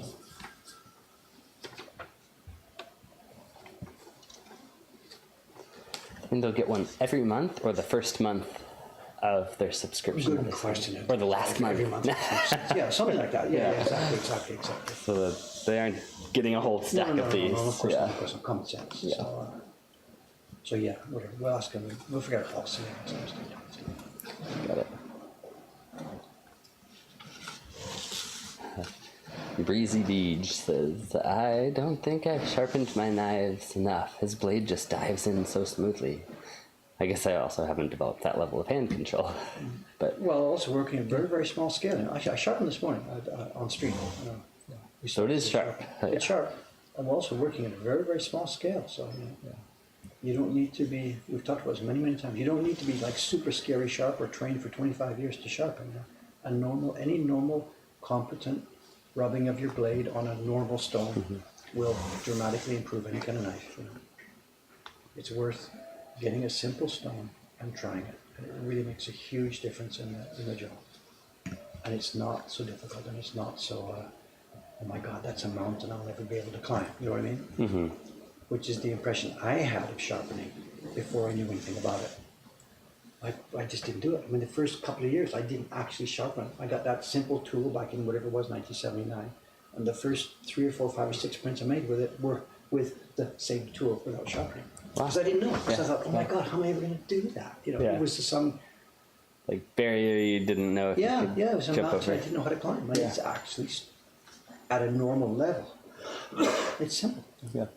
And they'll get one every month or the first month of their subscription. Good question. Or the last month. Every month. Yeah, something like that. Yeah, Yeah. exactly. So that they aren't getting a whole stack of these. No, of course, yeah. not, of course, not. Common sense. Yeah. So yeah, whatever. We'll ask them. We'll figure out policy. Got it. Breezy Beach says, I don't think I've sharpened my knives enough. His blade just dives in so smoothly. I guess I also haven't developed that level of hand control. But Well, also working at very, very small scale. And I sharpened this morning on stream. so it is sharp. It's sharp. I'm also working at a very, very small scale. So you don't need to be. We've talked about this many, many times. You don't need to be like super scary sharp or trained for 25 years to sharpen. Any normal, competent rubbing of your blade on a normal stone will dramatically improve any kind of knife. It's worth getting a simple stone and trying it. And it really makes a huge difference in the job. And it's not so difficult, and it's not so, oh my God, that's a mountain I'll never be able to climb. You know what I mean? Mm-hmm. Which is the impression I had of sharpening before I knew anything about it. I just didn't do it. I mean, the first couple of years, I didn't actually sharpen. I got that simple tool back in whatever it was, 1979. And the first 3 or 4, 5 or 6 prints I made with it were with the same tool without sharpening. Because I didn't know. Because I thought, oh my God, how am I ever going to do that? It was some... Like barrier you didn't know if you could it was a jump mountain over. I didn't know how to climb. And it's actually at a normal level. It's simple. Yeah.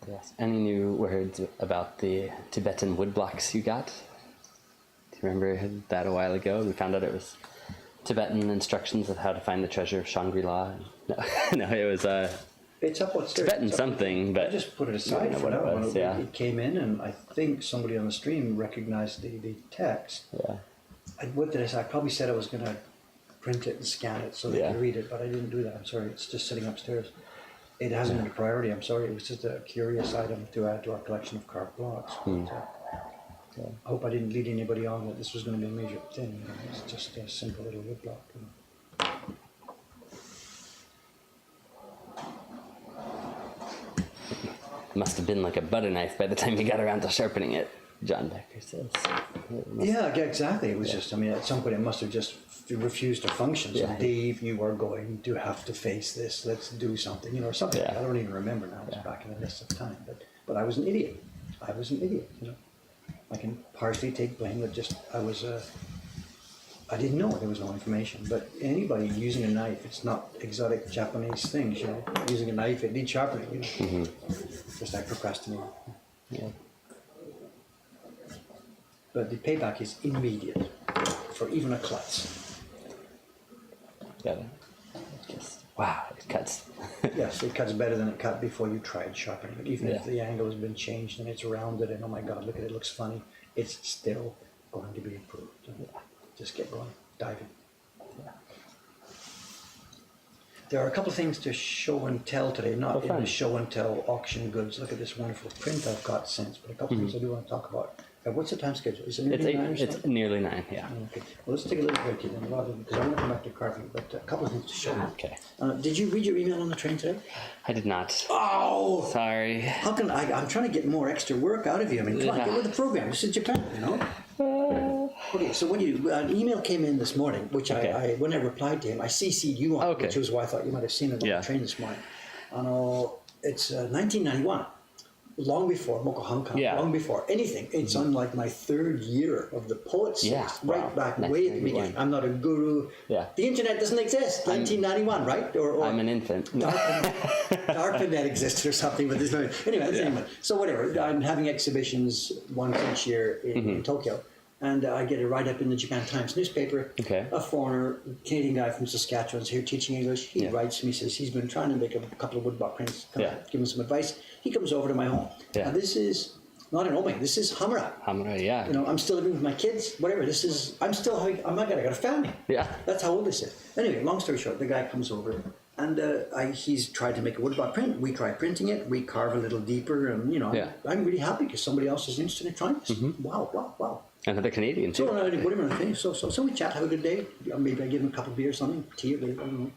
Yes. Any new words about the Tibetan woodblocks you got? Do you remember that a while ago? We found out it was Tibetan instructions of how to find the treasure of Shangri-La. No, it was It's up what's there. Tibetan It's up. something, but I just put it I aside don't know for what now. it was. When Yeah. it came in, and I think somebody on the stream recognized the text. Yeah. What did I say? I probably said I was going to print it and scan it so they Yeah. could read it, but I didn't do that. I'm sorry. It's just sitting upstairs. It hasn't been a priority. I'm sorry. It was just a curious item to add to our collection of carved blocks. But, I hope I didn't lead anybody on that this was going to be a major thing. It's just a simple little wood block. Must have been like a butter knife by the time you got around to sharpening it, John Becker says. Yeah, exactly. It was just, I mean, at some point it must have just refused to function. So, Yeah. Dave, you are going to have to face this. Let's do something, or something. Yeah. I don't even remember now. It was back in the midst of time. But I was an idiot. I was an idiot, I can partially take blame that just, I didn't know there was no information. But anybody using a knife, it's not exotic Japanese things, Using a knife, it needs sharpening, Just like procrastinating. Yeah. But the payback is immediate for even a klutz. Got it. Just, wow, it cuts. Yes, it cuts better than it cut before you tried sharpening it. Even if Yeah. the angle has been changed and it's rounded and oh my God, look at it, looks funny, it's still going to be improved. Just get going, dive in. There are a couple of things to show and tell today, not in fun. the show and tell auction goods. Look at this wonderful print I've got since, but a couple of things I do want to talk about. What's the time schedule? Is it nearly 9 or something? It's nearly 9, yeah. Okay. Well, let's take a little break here then, rather because I want to come back to carving, but a couple of things to show you. Okay. Did you read your email on the train today? I did not. Oh! Sorry. How can I'm trying to get more extra work out of you. I mean, come on, get with the program. This is Japan, you know? Okay, so an email came in this morning, which when I replied to him, I CC'd you on, which was why I thought you might have seen it on the train this morning. It's 1991. Long before Moko Hankan, long before anything. It's on like my 3rd year of the Poets series, right back way at the beginning. I'm not a guru. Yeah. The internet doesn't exist. 1991, right? Or I'm an infant. DARPANET existed or something, but there's no. Anyway. So whatever. I'm having exhibitions once each year in Tokyo. And I get a write-up in the Japan Times newspaper. Okay. A foreigner, Canadian guy from Saskatchewan's here teaching English. He writes me, says he's been trying to make a couple of woodblock prints. Give him some advice. He comes over to my home. Yeah. And this is not an Ome. This is Hamura. Hamura, yeah. You know, I'm still living with my kids. Whatever. I got a family. Yeah. That's how old this is. Anyway, long story short, the guy comes over. And he's tried to make a woodblock print. We try printing it. We carve a little deeper. And, I'm really happy because somebody else is interested in trying this. Wow. And they're Canadian too. So we chat, have a good day. Maybe I give him a cup of beer or something, tea or whatever, I don't know.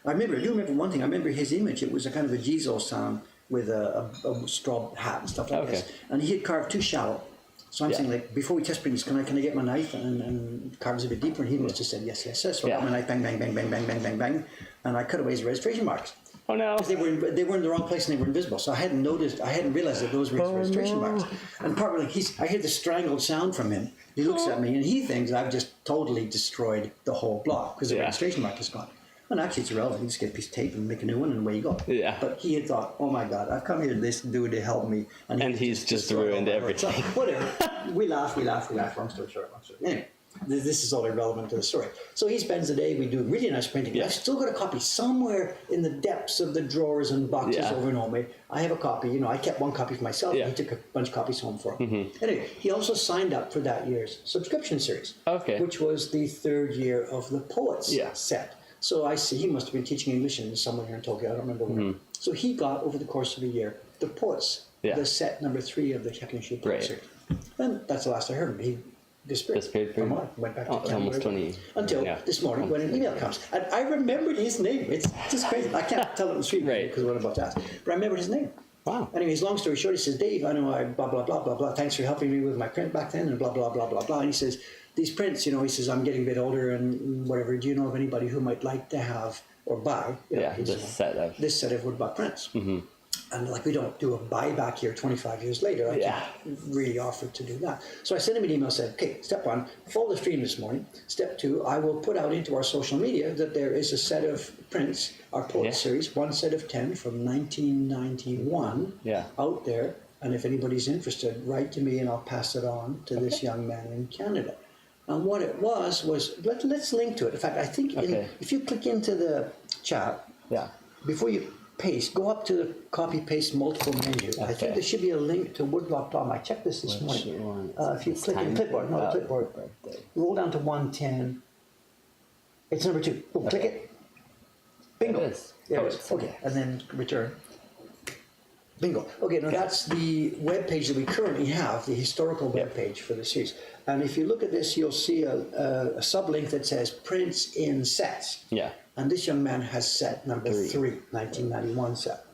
I do remember one thing. I remember his image. It was a kind of a Jizo-san with a straw hat and stuff like this. And he had carved too shallow. So I'm saying, like, before we test print this, can I get my knife and carve this a bit deeper? And he must have said yes. So I got my knife, bang. And I cut away his registration marks. Oh no! Because they were in the wrong place and they were invisible. So I hadn't realized that those were his registration marks. And partly, I hear the strangled sound from him. He looks at me and he thinks I've just totally destroyed the whole block because the registration mark is gone. And actually, it's irrelevant. You just get a piece of tape and make a new one, and away you go. Yeah. But he had thought, oh my God, I've come here to this dude to help me, and he's just ruined everything. So, whatever. We laugh. Long story short. Anyway. This is all irrelevant to the story. So he spends the day, we do really nice printing. Yeah. I've still got a copy somewhere in the depths of the drawers and boxes over in Ome. I have a copy. I kept one copy for myself. Yeah. He took a bunch of copies home for him. Anyway, he also signed up for that year's subscription series, which was the 3rd year of the Poets set. So I see he must have been teaching English in somewhere here in Tokyo. I don't remember where. So he got, over the course of a year, the Poets, the set number 3 of the Hyakunishu Poets series. And that's the last I heard of him. He disappeared went back to almost 20 until this morning when an email comes, and I remembered his name. It's just crazy. I can't tell it in the street because what I'm about to ask, but I remembered his name. Wow. Anyways, long story short, he says, Dave, I know I blah blah blah blah blah. Thanks for helping me with my print back then, and blah blah blah blah blah. And he says, these prints, he says, I'm getting a bit older and whatever. Do you know of anybody who might like to have or buy this set of woodblock prints? And like we don't do a buyback here 25 years later, I can't really offer to do that. So I sent him an email, said, okay, step 1, follow the stream this morning. Step 2, I will put out into our social media that there is a set of prints, our Poet series, one set of 10 from 1991 out there. And if anybody's interested, write to me and I'll pass it on to this young man in Canada. And what it was let's link to it. In fact, I think if you click into the chat, before you paste, go up to the copy paste multiple menu. I think there should be a link to woodblock.com. I checked this morning. If you click in clipboard, roll down to 110. It's number 2. Click it. Bingo. There it is. Okay, and then return. Bingo. Okay, now that's the web page that we currently have, the historical web page for the series. And if you look at this, you'll see a sublink that says prints in sets. Yeah. And this young man has set number 3, 1991 set.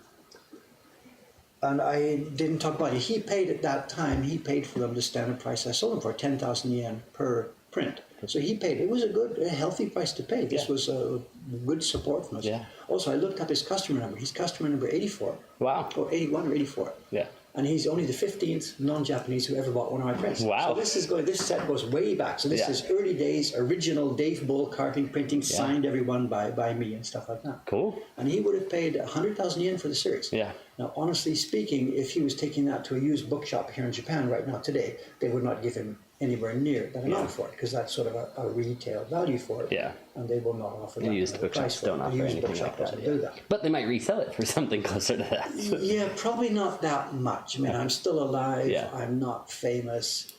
And I didn't talk about it. He paid at that time, for them the standard price I sold them for, 10,000 yen per print. So he paid. It was a healthy price to pay. This was a good support from us. Yeah. Also, I looked up his customer number. He's customer number 84. Wow. Or 81 or 84. Yeah. And he's only the 15th non-Japanese who ever bought one of my prints. Wow. So this set goes way back. So this is early days, original Dave Bull carving, printing, signed everyone by me and stuff like that. Cool. And he would have paid 100,000 yen for the series. Yeah. Now, honestly speaking, if he was taking that to a used bookshop here in Japan right now today, they would not give him anywhere near that amount for it, because that's sort of a retail value for it. Yeah. And they will not offer that. Used bookshops don't offer anything like that. Do that. But they might resell it for something closer to that. Yeah, probably not that much. I mean, I'm still alive. Yeah. I'm not famous.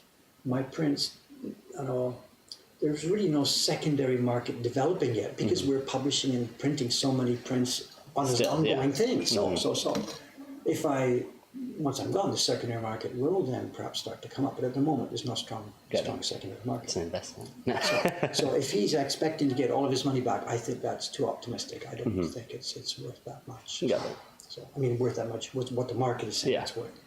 My prints, there's really no secondary market developing yet, because we're publishing and printing so many prints on an ongoing thing. So if I once I'm gone, the secondary market will then perhaps start to come up. But at the moment, there's no strong secondary market. It's an investment. So if he's expecting to get all of his money back, I think that's too optimistic. I don't think it's worth that much. Got it. So I mean, worth that much. What the market is saying it's worth.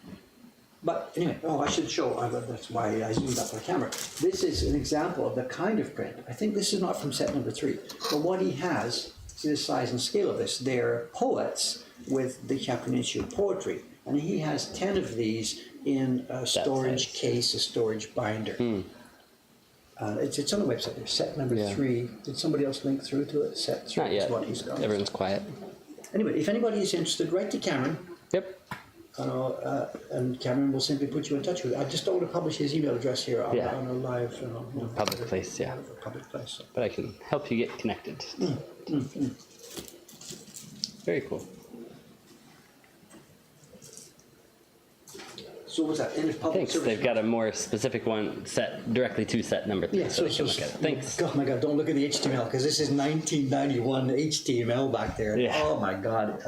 But anyway, I should show. That's why I zoomed up my camera. This is an example of the kind of print. I think this is not from set number 3, but what he has. See the size and scale of this. They're poets with the Japanese poetry, and he has 10 of these in a storage case, a storage binder. It's on the website there, set number 3. Did somebody else link through to it? Set 3 Not yet. is what he's got. Everyone's quiet. Anyway, if anybody is interested, write to Cameron. Yep. And Cameron will simply put you in touch with it. I just don't want to publish his email address here on a live public place, public place. So. But I can help you get connected. Very cool. So what's that? In public Thanks. service. They've got a more specific one set directly to set number 3, Yeah, so they can look at it. Thanks. Oh my God! Don't look at the HTML because this is 1991 HTML back there. Yeah. Oh my God!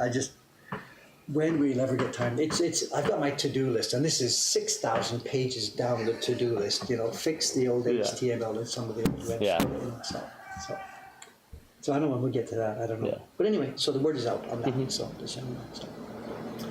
When we'll ever get time? I've got my to-do list, and this is 6,000 pages down the to-do list. Fix the old HTML and some of the old websites. Yeah. So I don't know when we get to that. I don't know. Yeah. But anyway, so the word is out on that. So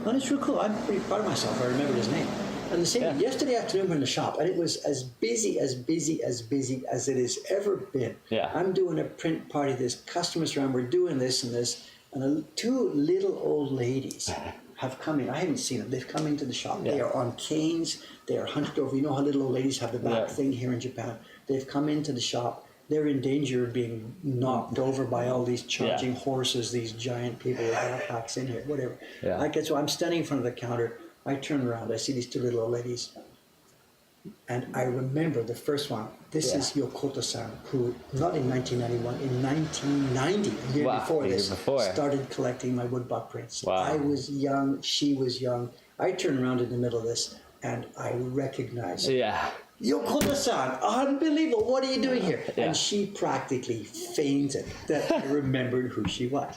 and it's real cool. I'm pretty proud of myself. I remembered his name. And the same yesterday afternoon we're in the shop, and it was as busy as it has ever been. Yeah. I'm doing a print party. There's customers around. We're doing this and this. And 2 little old ladies have come in. I haven't seen them. They've come into the shop. Yeah. They are on canes. They are hunched over. You know how little old ladies have the back thing here in Japan? They've come into the shop. They're in danger of being knocked over by all these charging horses, these giant people with backpacks in here, whatever. Yeah. So I'm standing in front of the counter. I turn around. I see these 2 little old ladies. And I remember the first one. This is Yokota-san, who, not in 1991, in 1990, a year before this, started collecting my woodblock prints. Wow. I was young, she was young. I turned around in the middle of this, and I recognized her. Yeah. Yokota-san, unbelievable, what are you doing here? Yeah. And she practically fainted that I remembered who she was.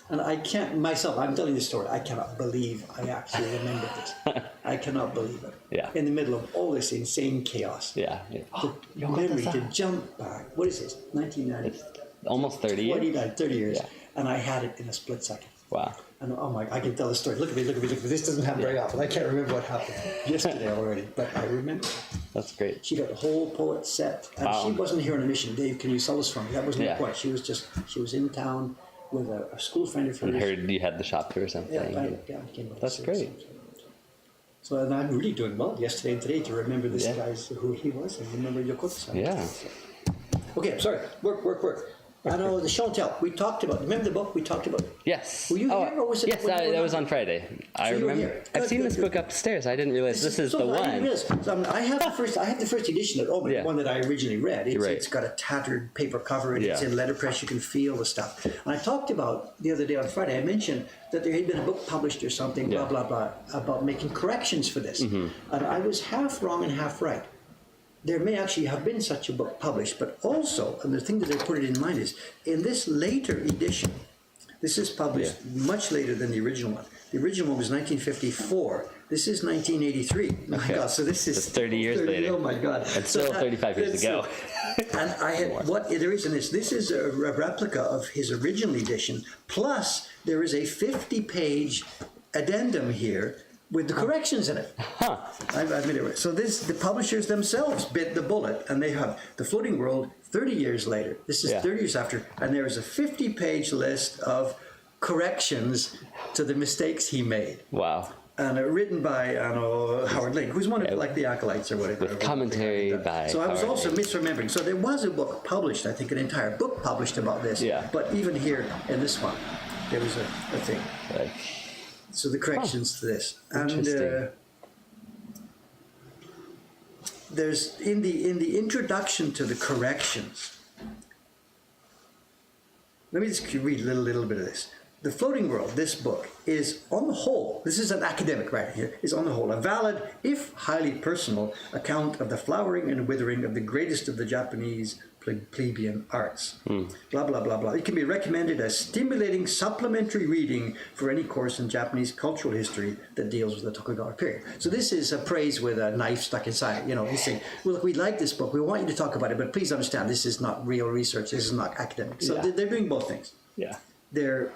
And I can't, myself, I'm telling this story, I cannot believe I actually remembered this. I cannot believe it. Yeah. In the middle of all this insane chaos. Yeah. The memory to jump back, what is this, 1990? It's almost 30 years. 30 years. Yeah. And I had it in a split second. Wow. And oh my, I can tell the story. Look at me. This doesn't happen very often. I can't remember what happened yesterday already, but I remember. That's great. She got the whole poet set. And she wasn't here on a mission. Dave, can you sell this for me? That wasn't the point. She was in town with a school friend of hers. And heard you had the shop tour or something. I came by. That's great. So and I'm really doing well yesterday and today to remember this guy's who he was and remember Yokota-san. Yeah. Okay, sorry. Work. I know the show and tell. We talked about. Remember the book we talked about? Yes. Were you here or was it? Yes, that was on Friday. I you were remember. here. I've seen Good, this book upstairs. I didn't realize this is the I one. didn't realize. So, I have the first. I have the first edition at the one that I originally read. It's got a tattered paper cover and it's in letterpress. You can feel the stuff. And I talked about the other day on Friday. I mentioned that there had been a book published or something, blah blah blah, about making corrections for this, and I was half wrong and half right. There may actually have been such a book published, but also, and the thing that I put it in mind is, in this later edition, this is published much later than the original one. The original one was 1954. This is 1983. Oh my God, so this is... It's 30 years later. Oh my God. It's still 35 years ago. And I had, what there is in this is a replica of his original edition, plus there is a 50-page addendum here with the corrections in it. I made it right. So the publishers themselves bit the bullet, and they have The Floating World 30 years later. This is 30 years after, and there is a 50-page list of corrections to the mistakes he made. Wow. And written by Howard Link, who's one of like the acolytes or whatever. With commentary by So I was Howard also Link. misremembering. So there was a book published, I think an entire book published about this. Yeah. But even here in this one, there was a thing. Right. So the corrections to this, and there's in the introduction to the corrections. Let me just read a little bit of this. The Floating World, this book, is on the whole, this is an academic writer here, is on the whole a valid, if highly personal, account of the flowering and withering of the greatest of the Japanese plebeian arts. Blah, blah, blah, blah. It can be recommended as stimulating supplementary reading for any course in Japanese cultural history that deals with the Tokugawa period. So this is a praise with a knife stuck inside. You know, he's saying, well, look, we like this book. We want you to talk about it, but please understand this is not real research. This is not academic. So they're doing both things. Yeah. They're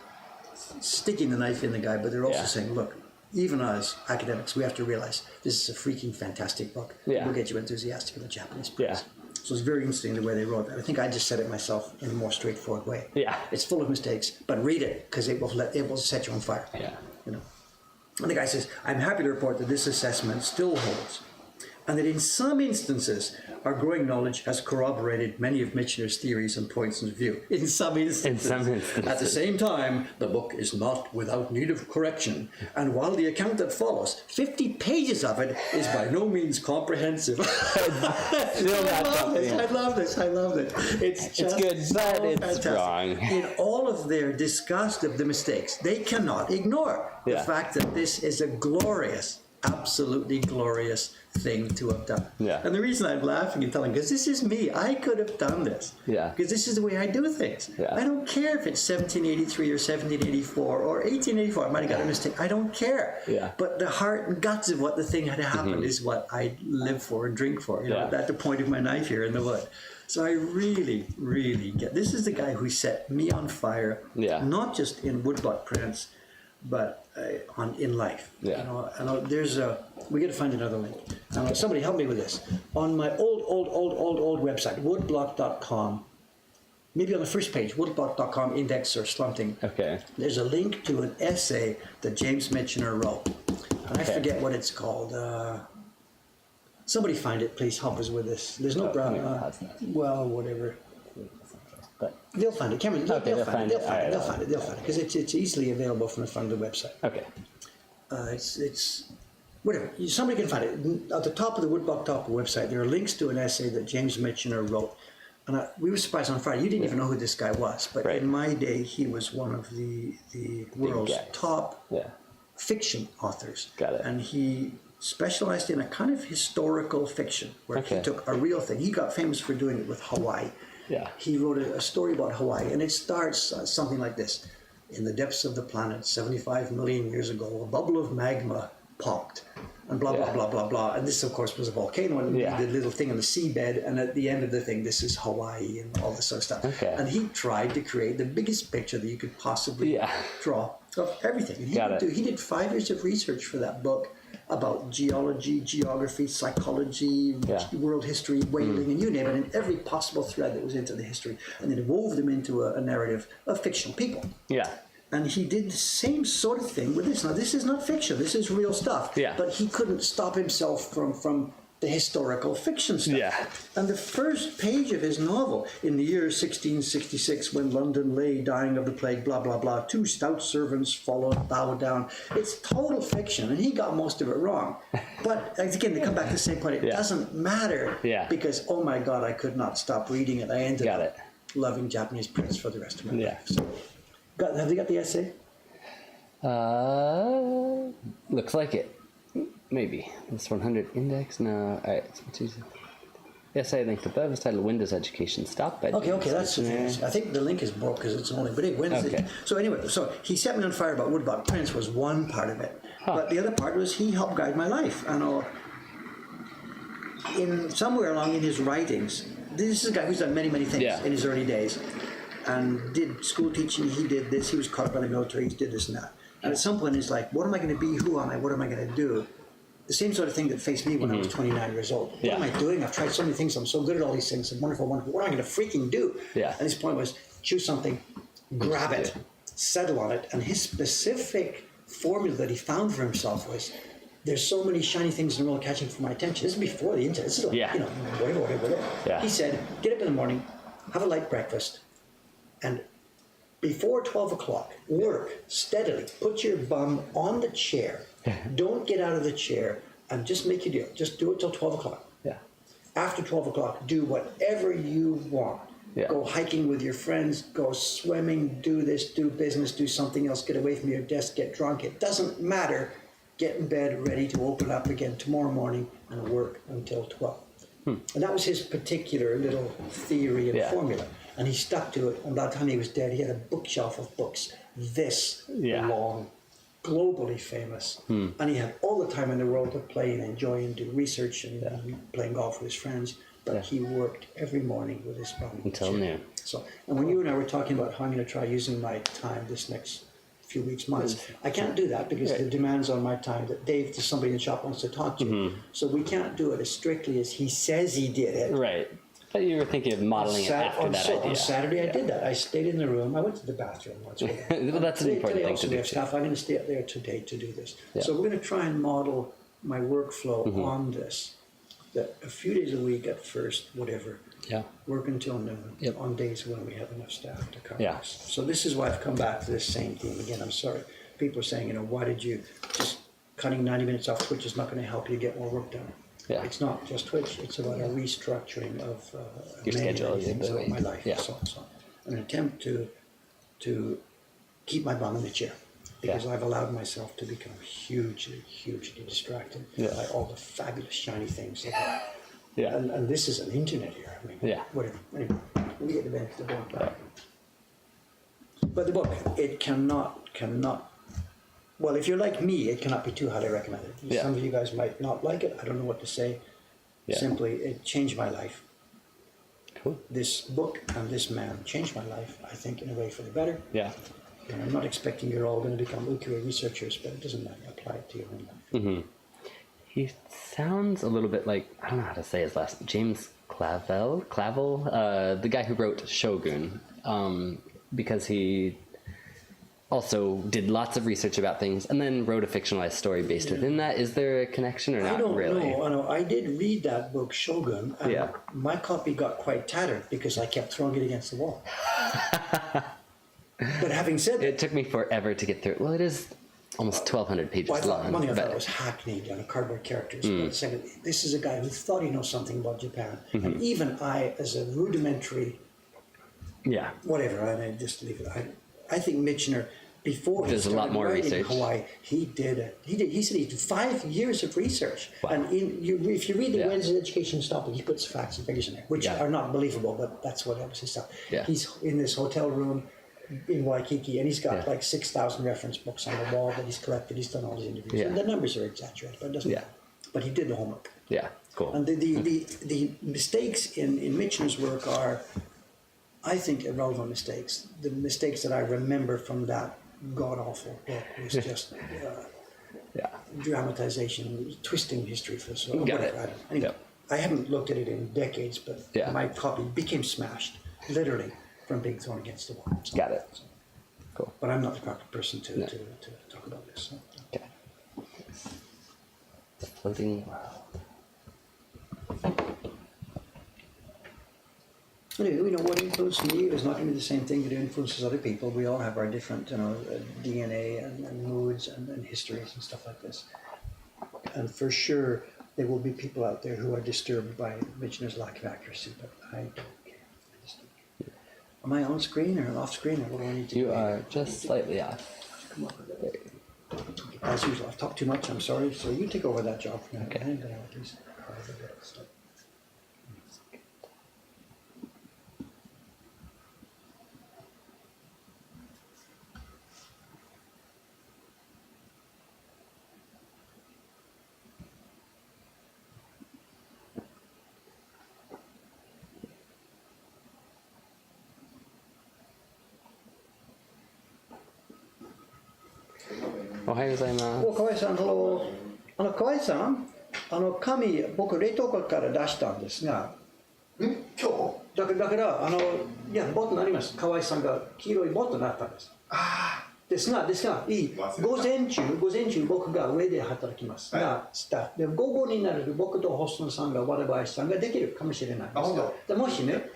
sticking the knife in the guy, but they're also Yeah. saying, look, even as academics, we have to realize this is a freaking fantastic book. Yeah. We'll get you enthusiastic in the Japanese press. Yeah. So it's very interesting the way they wrote that. I think I just said it myself in a more straightforward way. Yeah. It's full of mistakes, but read it because it will set you on fire. Yeah. You know. And the guy says, I'm happy to report that this assessment still holds, and that in some instances, our growing knowledge has corroborated many of Michener's theories and points of view. In some instances. At the same time, the book is not without need of correction, and while the account that follows, 50 pages of it, is by no means comprehensive. I love this. It's just good, so but it's fantastic. wrong. In all of their disgust of the mistakes, they cannot ignore the fact that this is a glorious, absolutely glorious thing to have done. Yeah. And the reason I'm laughing and telling, because this is me, I could have done this. Yeah. Because this is the way I do things. Yeah. I don't care if it's 1783 or 1784 or 1884. I might have got a mistake. I don't care. Yeah. But the heart and guts of what the thing had happened is what I live for and drink for. You know, at the point of my knife here in the wood. So I really, really get. This is the guy who set me on fire. Yeah. Not just in woodblock prints, but in life. Yeah. You know, I know there's we got to find another link. Somebody help me with this. On my old website, woodblock.com, maybe on the first page, woodblock.com index or something. Okay. There's a link to an essay that James Michener wrote. And I forget what it's called. Somebody find it, please help us with this. There's no brown. Well, whatever. But They'll find it. Cameron, they'll find it. They'll find it because it's easily available from the front of the website. okay. It's whatever. Somebody can find it. At the top of the Woodblock Top website, there are links to an essay that James Michener wrote. And we were surprised on Friday. You didn't even know who this guy was. But in my day, he was one of the world's top fiction authors. Got it. And he specialized in a kind of historical fiction where he took a real thing. He got famous for doing it with Hawaii. Yeah. He wrote a story about Hawaii, and it starts something like this. In the depths of the planet, 75 million years ago, a bubble of magma popped, and blah, blah, blah, blah, blah. And this, of course, was a volcano, and the little thing on the seabed, and at the end of the thing, this is Hawaii and all this sort of stuff. Okay. And he tried to create the biggest picture that you could possibly draw of everything. And he did 5 years of research for that book about geology, geography, psychology, world history, whaling, and you name it, and every possible thread that was into the history, and then wove them into a narrative of fictional people. Yeah. And he did the same sort of thing with this. Now, this is not fiction. This is real stuff. Yeah. But he couldn't stop himself from the historical fiction stuff. Yeah. And the first page of his novel, in the year 1666, when London lay dying of the plague, blah, blah, blah, 2 stout servants followed, bowed down. It's total fiction, and he got most of it wrong. But, again, to come back to the same point, it doesn't matter. Yeah. Because, oh my God, I could not stop reading it. I ended up loving Japanese prints for the rest of my life. So, have they got the essay? Looks like it. Maybe. This 100 index? No. Alright, essay linked above is titled Windows Education Stop. Okay, that's I think the link is broke because it's only, but Wednesday. So anyway, so he set me on fire about woodblock prints was one part of it. But the other part was he helped guide my life. And in somewhere along in his writings, this is a guy who's done many, many things in his early days. And did school teaching, he did this, he was caught by the military, he did this and that. And at some point he's like, what am I going to be, who am I, what am I going to do? The same sort of thing that faced me when I was 29 years old. What am I doing? I've tried so many things, I'm so good at all these things, and wonderful, wonderful. What am I going to freaking do? And his point was, choose something, grab it, settle on it. And his specific formula that he found for himself was, there's so many shiny things in the world catching for my attention. This is before the internet. This is like, whatever. He said, get up in the morning, have a light breakfast, and before 12 o'clock, work steadily. Put your bum on the chair. Don't get out of the chair and just make your deal. Just do it till 12 o'clock. After 12 o'clock, do whatever you want. Go hiking with your friends, go swimming, do this, do business, do something else, get away from your desk, get drunk. It doesn't matter. Get in bed ready to open up again tomorrow morning and work until 12. And that was his particular little theory and formula. And he stuck to it. And by the time he was dead, he had a bookshelf of books this long, globally famous. And he had all the time in the world to play and enjoy and do research and playing golf with his friends. But he worked every morning with his bum. Until noon. So, and when you and I were talking about how I'm going to try using my time this next few weeks, months, I can't do that because the demands on my time that Dave, to somebody in the shop, wants to talk to. So we can't do it as strictly as he says he did it. Right. But you were thinking of modeling it after that idea. On Saturday, I did that. I stayed in the room. I went to the bathroom once. Well, that's an important thing to do. Staff, I'm going to stay up there today to do this. So we're going to try and model my workflow on this. That a few days a week at first, whatever. Work until noon on days when we have enough staff to cover this. So this is why I've come back to this same theme again. I'm sorry. People are saying, why did you just cutting 90 minutes off Twitch is not going to help you get more work done. It's not just Twitch. It's about a restructuring of your schedule, things about my life. So an attempt to keep my bum in the chair because I've allowed myself to become hugely distracted by all the fabulous shiny things. And this is an internet era. I mean, whatever. Anyway, let me get the book back. But the book, it cannot. Well, if you're like me, it cannot be too highly recommended. Some of you guys might not like it. I don't know what to say. Simply, it changed my life. Cool. This book and this man changed my life, I think, in a way for the better. And I'm not expecting you're all going to become UQA researchers, but it doesn't matter. Apply it to your own life. He sounds a little bit like, I don't know how to say his last name, James Clavell, the guy who wrote Shogun, because he also did lots of research about things and then wrote a fictionalized story based within that. Is there a connection or not really? I don't know. I did read that book, Shogun, and my copy got quite tattered because I kept throwing it against the wall. But having said that... It took me forever to get through it. Well, it is almost 1,200 pages long. One thing I thought it was hackneyed on a cardboard characters. But second, this is a guy who thought he knows something about Japan. And even I, as a rudimentary... Whatever, I just leave it. I think Michener, before he started writing in Hawaii, he said he did 5 years of research. And if you read the Wednesday Education Stop, he puts facts and figures in there, which are not believable, but that's what was his stuff. He's in this hotel room in Waikiki, and he's got like 6,000 reference books on the wall that he's collected. He's done all these interviews. And the numbers are exaggerated, but it doesn't matter. But he did the homework. Cool. And the mistakes in Michener's work are, I think, irrelevant mistakes. The mistakes that I remember from that god-awful book was just dramatization, twisting history for so whatever. Anyway, I haven't looked at it in decades, but my copy became smashed, literally, from being thrown against the wall. So, Got it. Cool. But I'm not the proper person to talk about this. So. Okay. The floating world. Anyway, what influenced me is not going to be the same thing that influences other people. We all have our different, DNA and moods and histories and stuff like this. And for sure, there will be people out there who are disturbed by Michener's lack of accuracy, but I don't care. I just don't care. Am I on screen or off screen, or what do I need to do? You are just slightly off. Come up with it. As usual, I've talked too much, I'm sorry. So you take over that job for now. Okay. Ohayou gozaimasu. 河合さん、河合さん、紙、僕、冷凍庫から出したんですが、今日だからいや、ボットになります。河合さんが黄色いボットになったんです。ですが、午前中、僕が上で働きますが、スタッフで午後になる僕と細野さんが、和田林さんができるかもしれないですが、でもしね、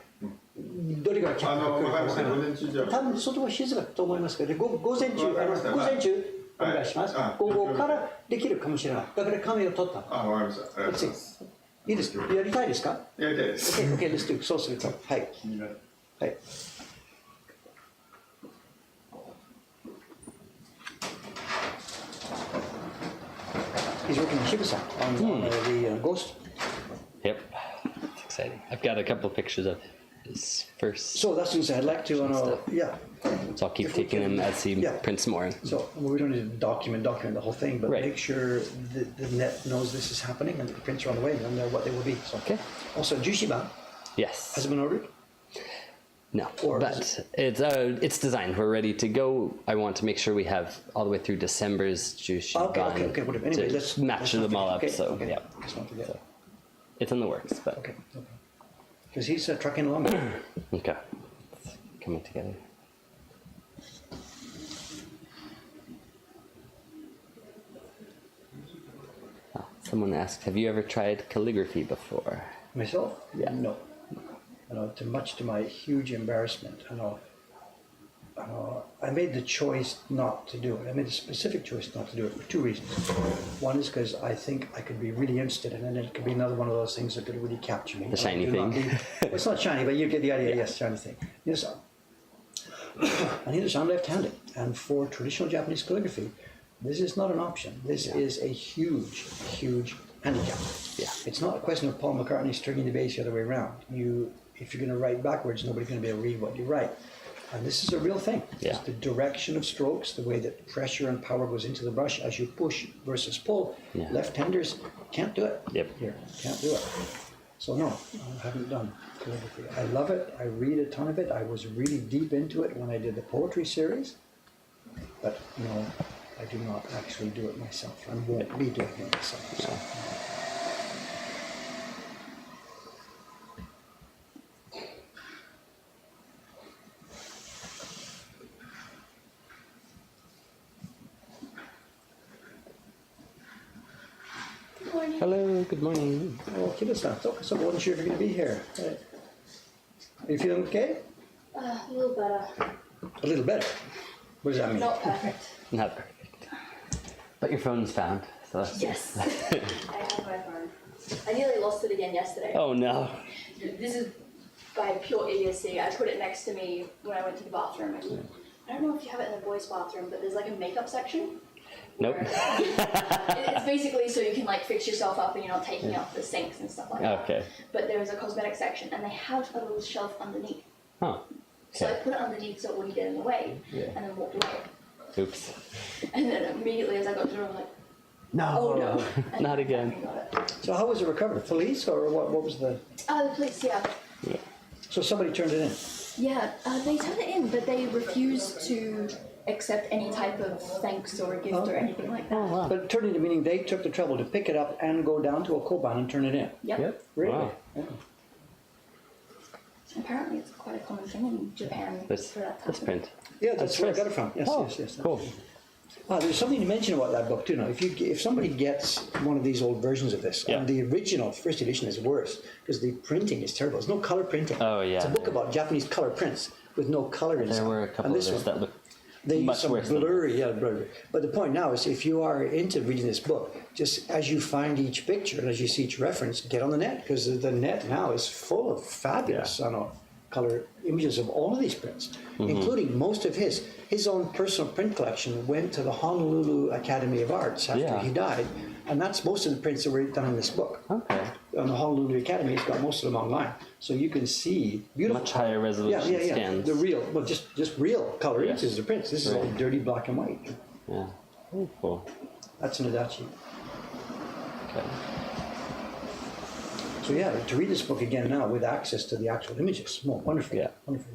どれから来るか分からない。多分外は静かと思いますけど、午前中、お願いします。午後からできるかもしれない。だから紙を取った。わかりました。ありがとうございます。いいですか？やりたいですか？やりたいです。OK、let's do。そうすると、はい。はい。He's working on Shibuya on the ghost. Yep. exciting. I've got a couple pictures of his first. So that's what I'd like to, yeah. So I'll keep If we taking can- him as he yeah. prints more. So we don't need to document the whole thing, but Right. make sure the net knows this is happening and the prints are on the way and what they will be. So. Okay. Also, Jushiban Yes. has it been ordered? No, Or but is it's designed. We're ready to go. I want to make sure we have all the way through December's Jushiban Okay. Whatever. Anyway, to let's match not them all forget. up. So okay. yeah, Let's not forget. So, it's in the works. But Okay. Because he's trucking along. okay, it's coming together. Oh, someone asked, "Have you ever tried calligraphy before?" Myself? Yeah. No. Much to my huge embarrassment. I made the choice not to do it. I made a specific choice not to do it for two reasons. One is because I think I could be really interested in it, and it could be another one of those things that could really capture me. The shiny I do not thing. need- well, it's not shiny, but you get the idea. Yes, shiny thing. Yes, and neither I'm left-handed, and for traditional Japanese calligraphy, this is not an option. This is a huge, huge handicap. Yeah. It's not a question of Paul McCartney stringing the bass the other way around. If you're going to write backwards, nobody's going to be able to read what you write. And this is a real thing. Yeah. It's the direction of strokes, the way that pressure and power goes into the brush as you push versus pull. Yeah. Left-handers can't do it. Yep. Here, can't do it. So no, I haven't done calligraphy. I love it. I read a ton of it. I was really deep into it when I did the poetry series. But no, I do not actually do it myself. I won't be doing it myself. So. Hello, good morning. Oh, kiddo-san. So I wasn't sure if you're going to be here. Are you feeling okay? A little better. A little better. What does that mean? Not perfect. Not perfect, but your phone's found. So that's Yes. I have my phone. I nearly lost it again yesterday. Oh no. This is by pure idiocy. I put it next to me when I went to the bathroom. And I don't know if you have it in the boys' bathroom, but there's like a makeup section. Nope. It's basically so you can like fix yourself up and you're not taking out the sinks and stuff like that. Okay. But there is a cosmetic section and they have a little shelf underneath. Huh. So I Okay. put it underneath so it wouldn't get in the way and then walked away. Oops. And then immediately as I got to the door, I was like, No. oh no. And Not then again. I got it. So how was it recovered? Police or what was the... The police, yeah. So somebody turned it in? Yeah, they turned it in, but they refused to accept any type of thanks or gift or anything like that. But it turned into meaning they took the trouble to pick it up and go down to a koban and turn it in? Yep. Yep. Really? Wow. Yeah. Apparently it's quite a common thing in Japan This for that type this of print. Yeah, that's where I first. got it from. Yes, Oh, yes. cool. There's something to mention about that book too. Now, if somebody gets one of these old versions of this, Yeah. and the original first edition is worse because the printing is terrible. There's no color printing. Oh, yeah. It's a book about Japanese color prints with no color inside. There were a couple And of this those one, that looked they use much some worse than blurry, blurry. But the point now is, if you are into reading this book, just as you find each picture and as you see each reference, get on the net because the net now is full of fabulous, color images of all of these prints, including most of his own personal print collection went to the Honolulu Academy of Arts after he died, and that's most of the prints that were done in this book. Okay. On the Honolulu Academy, it's got most of them online, so you can see beautiful. Much higher resolution Yeah. scans. The real, just real color Yes. images of prints. This is all dirty black and white. Yeah. Oh, cool. That's an Adachi. Okay. So yeah, to read this book again now with access to the actual images, wonderful. Yeah. Wonderful.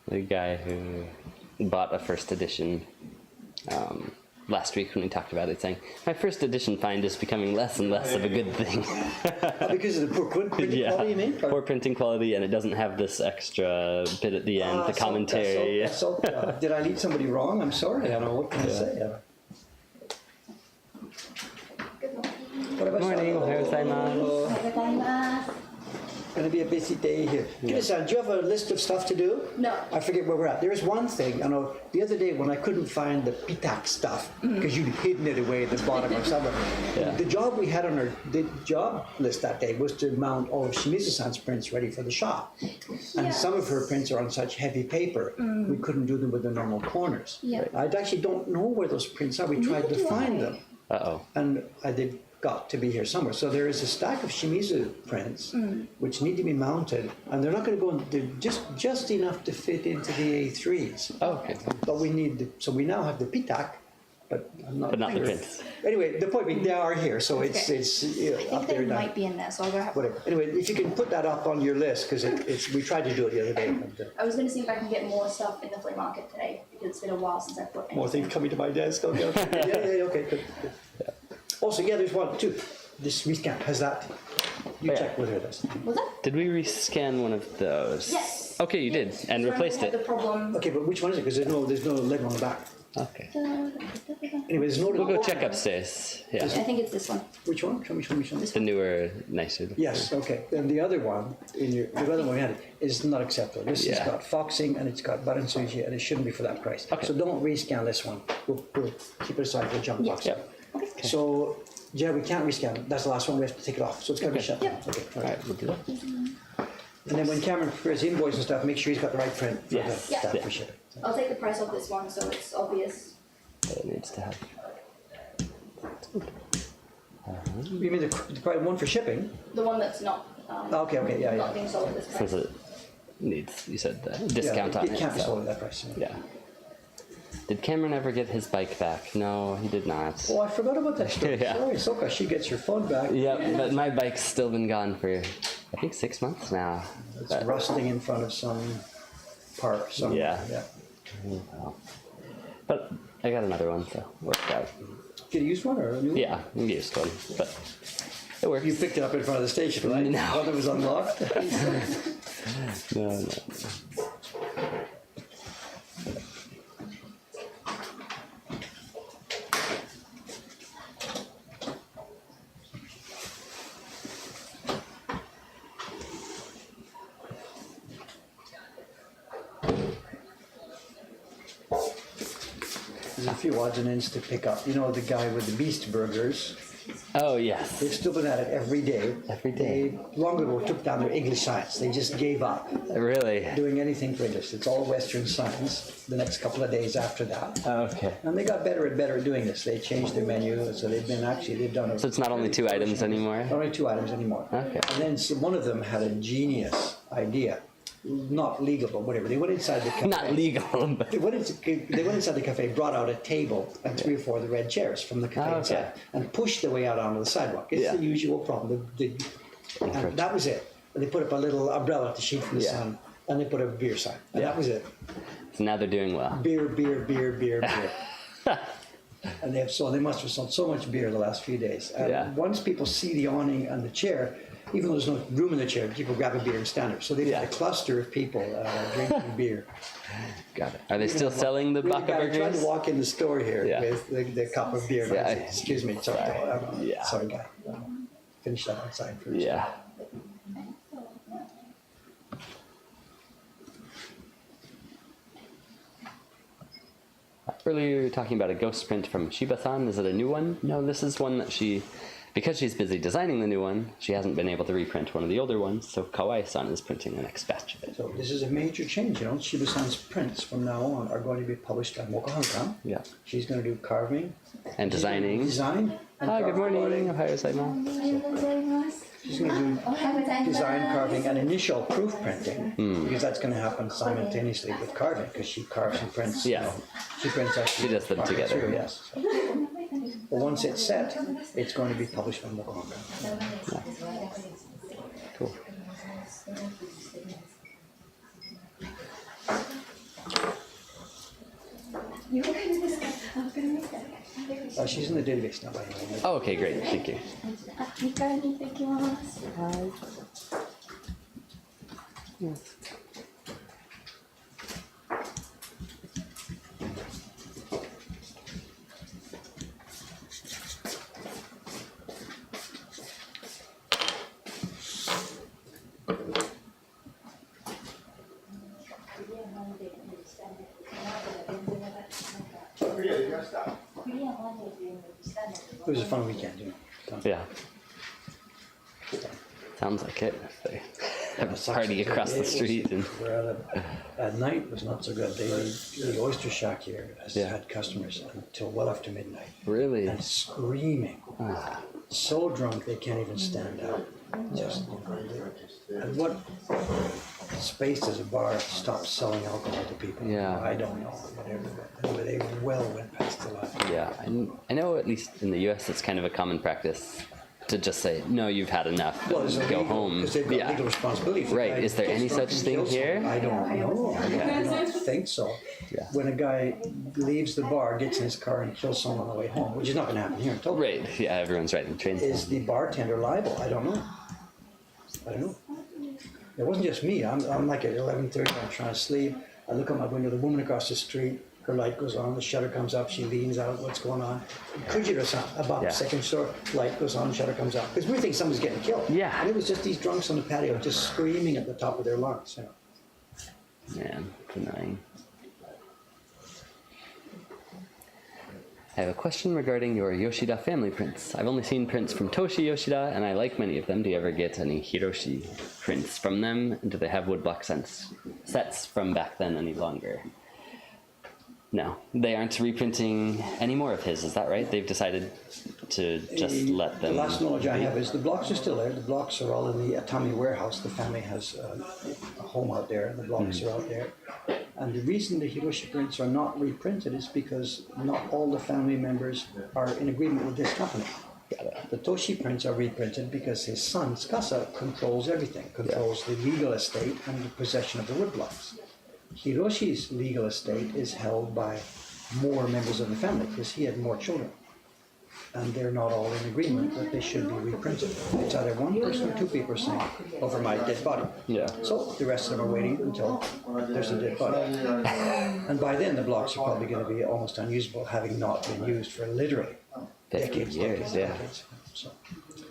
The guy who bought a first edition last week when we talked about it, saying, "My first edition find is becoming less and less of a good thing." Because of the poor printing quality, you mean? Poor printing quality, and it doesn't have this extra bit at the end, the commentary. Did I lead somebody wrong? I'm sorry. I don't know what can I say. Good morning. What about Morning, おはようございます。 Gozaimasu. Gonna be a busy day here. Kira-san, do you have a list of stuff to do? No. I forget where we're at. There's one thing, I know, the other day when I couldn't find the pitak stuff, because you'd hidden it away at the bottom or somewhere. Yeah. The job we had on the job list that day was to mount all of Shimizu-san's prints ready for the shop. And some of her prints are on such heavy paper, we couldn't do them with the normal corners. Yeah. I actually don't know where those prints are. We tried to find them. Uh-oh. And they've got to be here somewhere. So there is a stack of Shimizu prints which need to be mounted, and they're not going to go in, they're just enough to fit into the A3s. Oh, okay. But we need, so we now have the pitak, but I'm not But not the sure. prints. Anyway, the point being, they are here, so Okay. it's you know, I think up there they now. might be in there, so I'll go have. Whatever. Anyway, if you can put that up on your list, because we tried to do it the other day. And, I was gonna see if I can get more stuff in the flea market today, because it's been a while since I put anything. more things coming to my desk. Okay, okay. Yeah, okay, good. Also, there's one too. This rescan has that. You Yeah. check with her this. Was that? Did we rescan one of those? Yes. Okay, you did, and So I replaced had it. the problem. Okay, but which one is it? Because there's no label on the back. Okay. Anyway, there's no. We'll go check upstairs. Yeah. I think it's this one. Which one? Show me. The newer, nicer. Yes. Okay. And the other one the other one we had is not acceptable. This has Yeah. got foxing and it's got button sushi and it shouldn't be for that price. Okay. So don't rescan this one. We'll keep it aside for junk box. Yeah. So yeah, we can't rescan it. That's the last one. We have to take it off. So it's gonna be shut down. Okay. All All right. right, we'll do that. And then when Cameron prepares invoice and stuff, make sure he's got the right print for Yes. the Yeah. staff Yeah. for shipping. So. I'll take the price off this one, so it's obvious. It needs to have. You mean the one for shipping? The one that's not. Okay. Yeah. Not being sold at this price. Since it needs, you said, discount yeah, on it it. can't be so- sold at that price. Yeah. Did Cameron ever get his bike back? No, he did not. Oh, I forgot about that story. Yeah. Sorry, Soka, she gets her phone back. Yep, but my bike's still been gone for, I think, 6 months now. It's But- rusting in front of some park somewhere. Yeah. Well, but I got another one, so worked out. Get a used one or a new one? Yeah, I'm used one, but it works. You picked it up in front of the station, right? No. One that was unlocked? No. There's a few odds and ends to pick up. You know the guy with the Beast Burgers? Oh, yes. They've still been at it every day. Every day. They long ago took down their English science. They just gave up Really? doing anything for English. It's all Western science the next couple of days after that. Okay. And they got better and better at doing this. They changed their menu, so they've done it. So it's not only 2 items anymore? Only 2 items anymore. Okay. And then one of them had a genius idea, not legal, but whatever. They went inside the cafe. Not legal, but They went inside the cafe, brought out a table and 3 or 4 of the red chairs from the cafe Oh, okay. inside, and pushed their way out onto the sidewalk. It's Yeah. the usual problem. And that was it. And they put up a little umbrella to shade from the Yeah. sun, and they put a beer sign. And that was it. so now they're doing well. Beer. And they must have sold so much beer the last few days. And Yeah. once people see the awning and the chair, even though there's no room in the chair, people grab a beer and stand up. So they've had a cluster of people drinking beer. Got it. Are they still selling the We had a Baka guy trying burgers? to walk in the store here Yeah. with the cup of beer. And I Yeah, said, excuse me, sorry, Yeah. sorry guy. Finish that outside first. Yeah. Earlier you were talking about a ghost print from Shiba-san. Is it a new one? No, this is one that because she's busy designing the new one, she hasn't been able to reprint one of the older ones, so Kawaii-san is printing the next batch of it. So this is a major change, you know. Shiba-san's prints from now on are going to be published by Moka Hankan. Yeah. She's going to do carving. And designing. Design. And Hi, good carving. morning. Ohio Saima. She's going to do design, carving, and initial proof printing, because that's going to happen simultaneously with carving, because she carves and prints. Yeah. She prints actually. She does them carving together, too, yeah. yes. But once it's set, it's going to be published by Moka Hankan. Cool. She's in the database now, by the way. Oh, okay, great. Thank you. 2階に行ってきます。 All It was a fun weekend, you know. Fun. Yeah. Sounds like it. If they have a party across the street and Where at night was not so good. The oyster shack here has had customers until well after midnight. really. And screaming. So drunk they can't even stand up. Just, at what space does a bar stop selling alcohol to people? Yeah. I don't know. Whatever. They well went past the line. Yeah, I know at least in the U.S. it's kind of a common practice to just say, no, you've had enough, and it's go illegal, home. because they've got Yeah, legal responsibility. If the right. guy Is there gets any drunk such and thing kills here? someone, I don't know. I don't think so. Yeah. When a guy leaves the bar, gets in his car and kills someone on the way home, which is not going to happen here in Tokyo, Right, yeah, everyone's riding trains. is the bartender liable? I don't know. It wasn't just me. I'm like at 11:30. I'm trying to sleep. I look out my window. The woman across the street. Her light goes on. The shutter comes up. She leans out. What's going on? Kujira-san, about Yeah. second floor. Light goes on. Shutter comes up. Because we think someone's getting killed. Yeah. And it was just these drunks on the patio just screaming at the top of their lungs. You know. Man, it's annoying. I have a question regarding your Yoshida family prints. I've only seen prints from Toshi Yoshida, and I like many of them. Do you ever get any Hiroshi prints from them? And do they have woodblock sets from back then any longer? No, they aren't reprinting any more of his, is that right? They've decided to just let them... The last knowledge I have is the blocks are still there. The blocks are all in the Atami warehouse. The family has a home out there, and the blocks are out there. And the reason the Hiroshi prints are not reprinted is because not all the family members are in agreement with this company. The Toshi prints are reprinted because his son, Tsukasa, controls everything, controls the legal estate and the possession of the woodblocks. Hiroshi's legal estate is held by more members of the family because he had more children. And they're not all in agreement that they should be reprinted. It's either one person or two people saying, over my dead body. Yeah. So the rest of them are waiting until there's a dead body. And by then the blocks are probably going to be almost unusable, having not been used for literally 50 decades. years, yeah.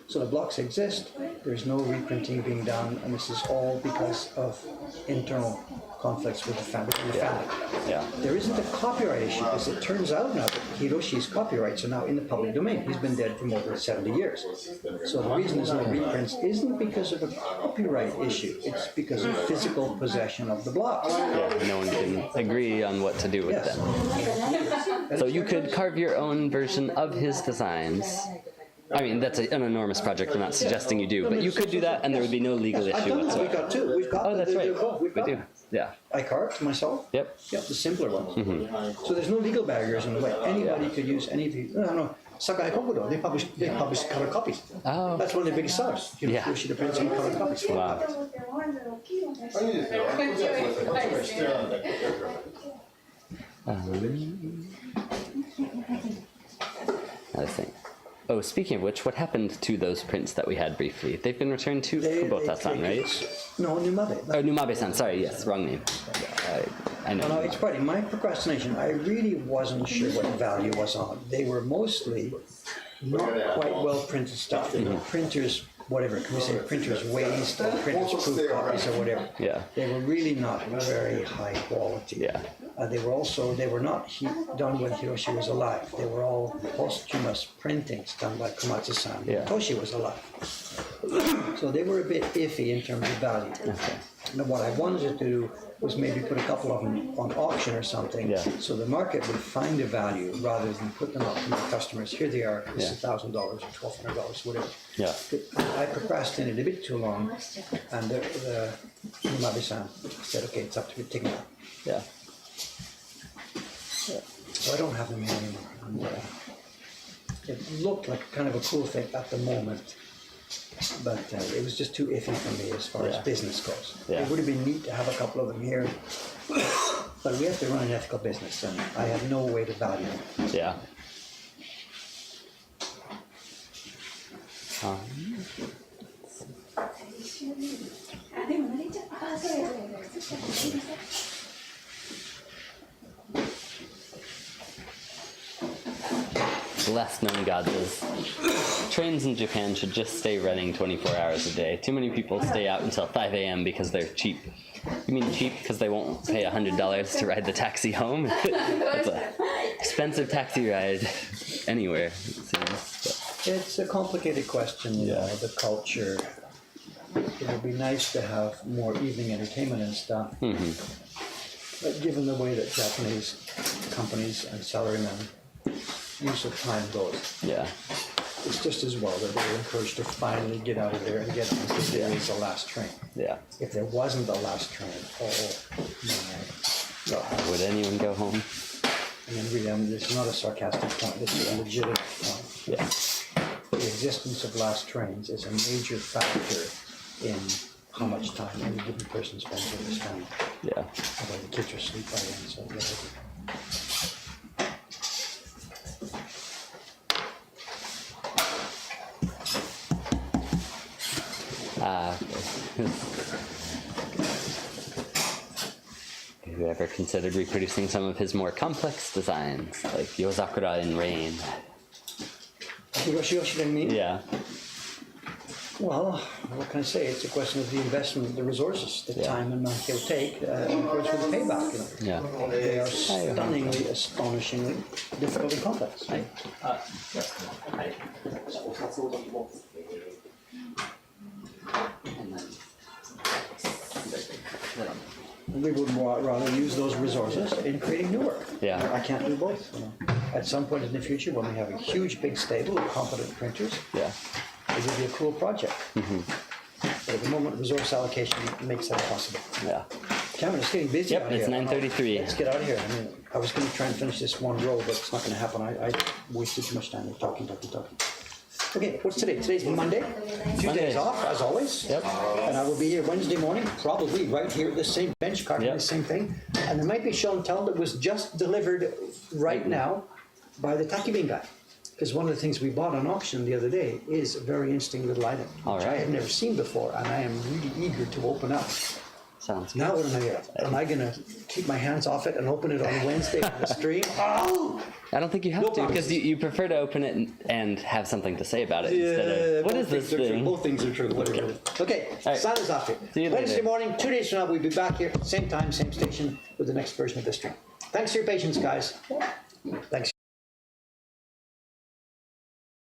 So the blocks exist, there's no reprinting being done, and this is all because of internal conflicts with the family. Yeah. There isn't a copyright issue, because it turns out now that Hiroshi's copyrights are now in the public domain. He's been dead for more than 70 years. So the reason there's no reprints isn't because of a copyright issue, it's because of physical possession of the blocks. Yeah, no one can agree on what to do with Yes. them. So you could carve your own version of his designs. I mean, that's an enormous project. I'm not suggesting you do, but you could do that, and there would be no legal I've issue done that. We've whatsoever. got two. We've got Oh, that's right. We've We got do. Yeah. I carved myself. Yep. Yep, the simpler ones. So there's no legal barriers in the way. Anybody could use any of the. No. Sakai Kokudo, they publish color copies. Oh. That's one of their biggest sellers. You know, Yeah. Yoshida prints and color copies. Wow. いいですよ。してなんだけど。 Another thing. Oh, speaking of which, what happened to those prints that we had briefly? They've been returned to Kubota-san, right? No, Numabe. Oh, Numabe-san. Sorry, yes, wrong name. I know. No, it's probably my procrastination. I really wasn't sure what the value was on them. They were mostly not quite well printed stuff. They were printers, whatever, can we say printers waste or printers proof copies or whatever. Yeah. They were really not very high quality. Yeah. They were not done when Hiroshi was alive. They were all posthumous printings done by Komatsu-san when Yeah. Toshi was alive. So they were a bit iffy in terms of value. Okay. And what I wanted to do was maybe put a couple of them on auction or something, Yeah. so the market would find a value rather than put them up to my customers. Here they are, this is $1,000 or $1,200, whatever. Yeah. I procrastinated a bit too long, and the Numabe-san said, okay, it's up to you, take them out. Yeah. So I don't have them here anymore. And, it looked like kind of a cool thing at the moment, but it was just too iffy for me as far as business goes. Yeah. It would have been neat to have a couple of them here, but we have to run an ethical business, and I have no way to value them. Yeah. The last known god says, trains in Japan should just stay running 24 hours a day. Too many people stay out until 5 a.m. because they're cheap. You mean cheap because they won't pay $100 to ride the taxi home? It's an expensive taxi ride anywhere, it seems. But. It's a complicated question, the culture. It would be nice to have more evening entertainment and stuff. But given the way that Japanese companies and salarymen use of time goes, Yeah. it's just as well that they're encouraged to finally get out of there and get on because there is a last train. Yeah. If there wasn't a last train, oh my God. Would anyone go home? And then really, this is not a sarcastic point, this is a legitimate point. Yeah. The existence of last trains is a major factor in how much time any given person spends with his family. Yeah. Although the kids are asleep by then, so whatever. Have you ever considered reproducing some of his more complex designs, like Yozakura in Rain? Hiroshi Yoshida, Yeah. well, what can I say? It's a question of the investment, the resources, the time and money it'll take, and of course with the payback. Yeah. They are stunningly, astonishingly difficult and complex. We would rather use those resources in creating new work. Yeah. I can't do both. At some point in the future, when we have a huge, big stable of competent printers, Yeah. it would be a cool project. But at the moment, resource allocation makes that possible. Yeah. Cameron, it's getting busy Yep, out it's here. 9:33. Let's get out of here. I mean, I was going to try and finish this one row, but it's not going to happen. I wasted too much time talking. Okay, what's today? Today's Monday. Tuesday's off, as always. Yep. And I will be here Wednesday morning, probably right here at the same bench, carting Yep. the same thing. And there might be show and tell that was just delivered right now by the Taki Bean guy. Because one of the things we bought on auction the other day is a very interesting little item, All which I right. have never seen before, and I am really eager to open up. Sounds good. Now what am I going to? Am I going to keep my hands off it and open it on Wednesday on the stream? Oh! I don't think you have No to, problem. because you prefer to open it and have something to say about it instead of, what is this thing? Both things are true. Whatever. Okay, right. sign us off here. See you Wednesday later. morning, 2 days from now, we'll be back here, same time, same station, with the next version of this stream. Thanks for your patience, guys. Thanks.